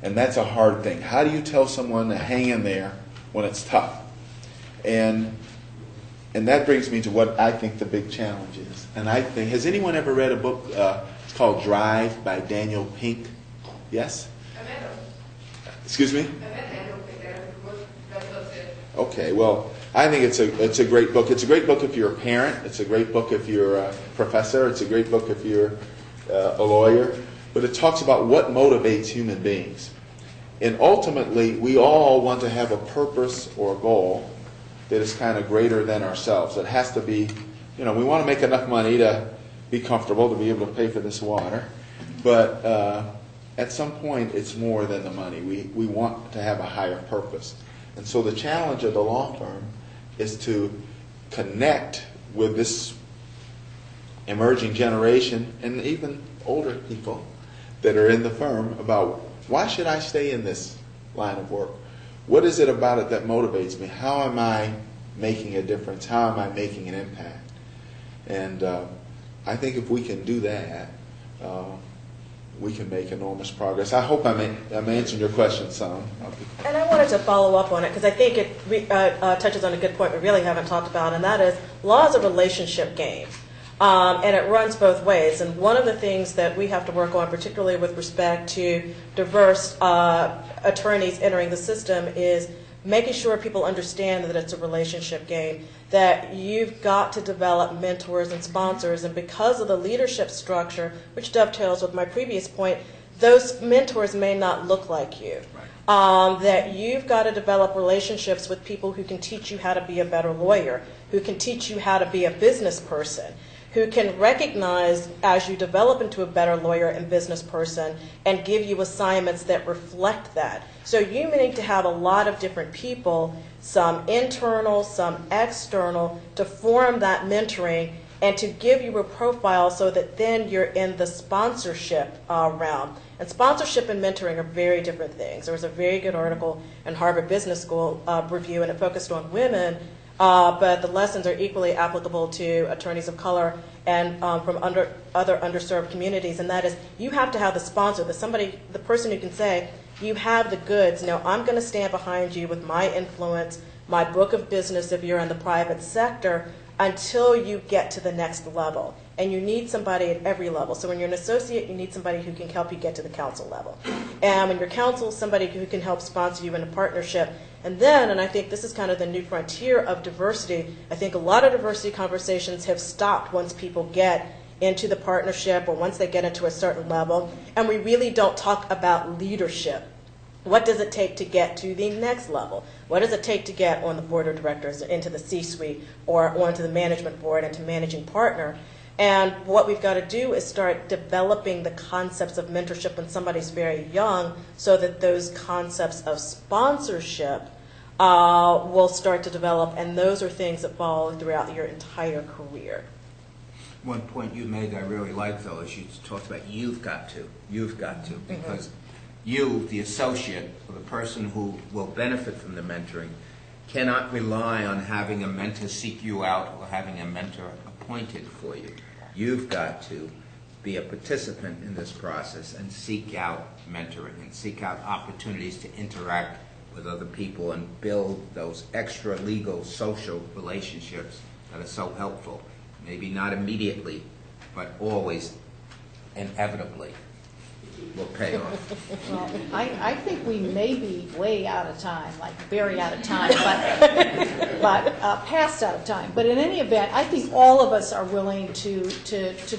And that's a hard thing. How do you tell someone to hang in there when it's tough? And that brings me to what I think the big challenge is. And I think, has anyone ever read a book, it's called Drive by Daniel Pink? Yes? Excuse me? Okay, well, I think it's a great book. It's a great book if you're a parent. It's a great book if you're a professor. It's a great book if you're a lawyer. But it talks about what motivates human beings. And ultimately, we all want to have a purpose or a goal that is kind of greater than ourselves. It has to be, we want to make enough money to be comfortable, to be able to pay for this water. But at some point, it's more than the money. We want to have a higher purpose. And so the challenge of the law firm is to connect with this emerging generation and even older people that are in the firm about why should I stay in this line of work? What is it about it that motivates me? How am I making a difference? How am I making an impact? And I think if we can do that, we can make enormous progress. I hope I'm answering your question some. And I wanted to follow up on it because I think it touches on a good point we really haven't talked about, and that is law is a relationship game. And it runs both ways. And one of the things that we have to work on, particularly with respect to diverse attorneys entering the system, is making sure people understand that it's a relationship game, that you've got to develop mentors and sponsors. And because of the leadership structure, which dovetails with my previous point, those mentors may not look like you. That you've got to develop relationships with people who can teach you how to be a better lawyer, who can teach you how to be a business person, who can recognize as you develop into a better lawyer and business person and give you assignments that reflect that. So you need to have a lot of different people, some internal, some external, to form that mentoring and to give you a profile so that then you're in the sponsorship realm. And sponsorship and mentoring are very different things. There was a very good article in Harvard Business School review, and it focused on women, but the lessons are equally applicable to attorneys of color and from other underserved communities, and that is you have to have the sponsor, the person who can say, you have the goods, now I'm going to stand behind you with my influence, my book of business if you're in the private sector, until you get to the next level. And you need somebody at every level. So when you're an associate, you need somebody who can help you get to the counsel level. And when you're counsel, somebody who can help sponsor you in a partnership. And then, and I think this is kind of the new frontier of diversity, I think a lot of diversity conversations have stopped once people get into the partnership or once they get into a certain level. And we really don't talk about leadership. What does it take to get to the next level? What does it take to get on the board of directors, into the C-suite, or onto the management board, and to managing partner? And what we've got to do is start developing the concepts of mentorship when somebody's very young so that those concepts of sponsorship will start to develop, and those are things that follow throughout your entire career. One point you made that I really like, though, is you talked about you've got to, because you, the associate, or the person who will benefit from the mentoring, cannot rely on having a mentor seek you out or having a mentor appointed for you. You've got to be a participant in this process and seek out mentoring and seek out opportunities to interact with other people and build those extra legal social relationships that are so helpful. Maybe not immediately, but always, inevitably, will pay off. Well, I think we may be way out of time, like very out of time, but past out of time. But in any event, I think all of us are willing to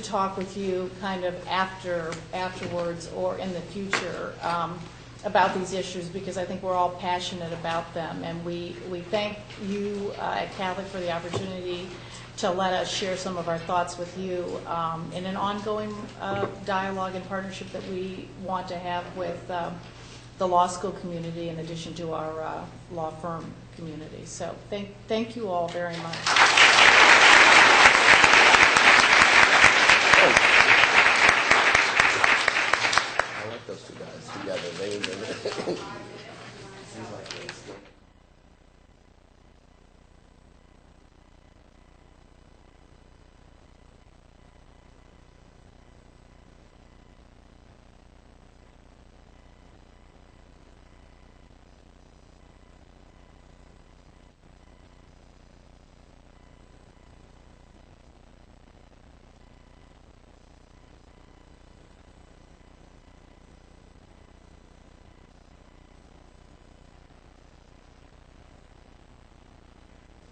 talk with you kind of afterwards or in the future about these issues, because I think we're all passionate about them. And we thank you at Catholic for the opportunity to let us share some of our thoughts with you in an ongoing dialogue and partnership that we want to have with the law school community in addition to our law firm community. So thank you all very much.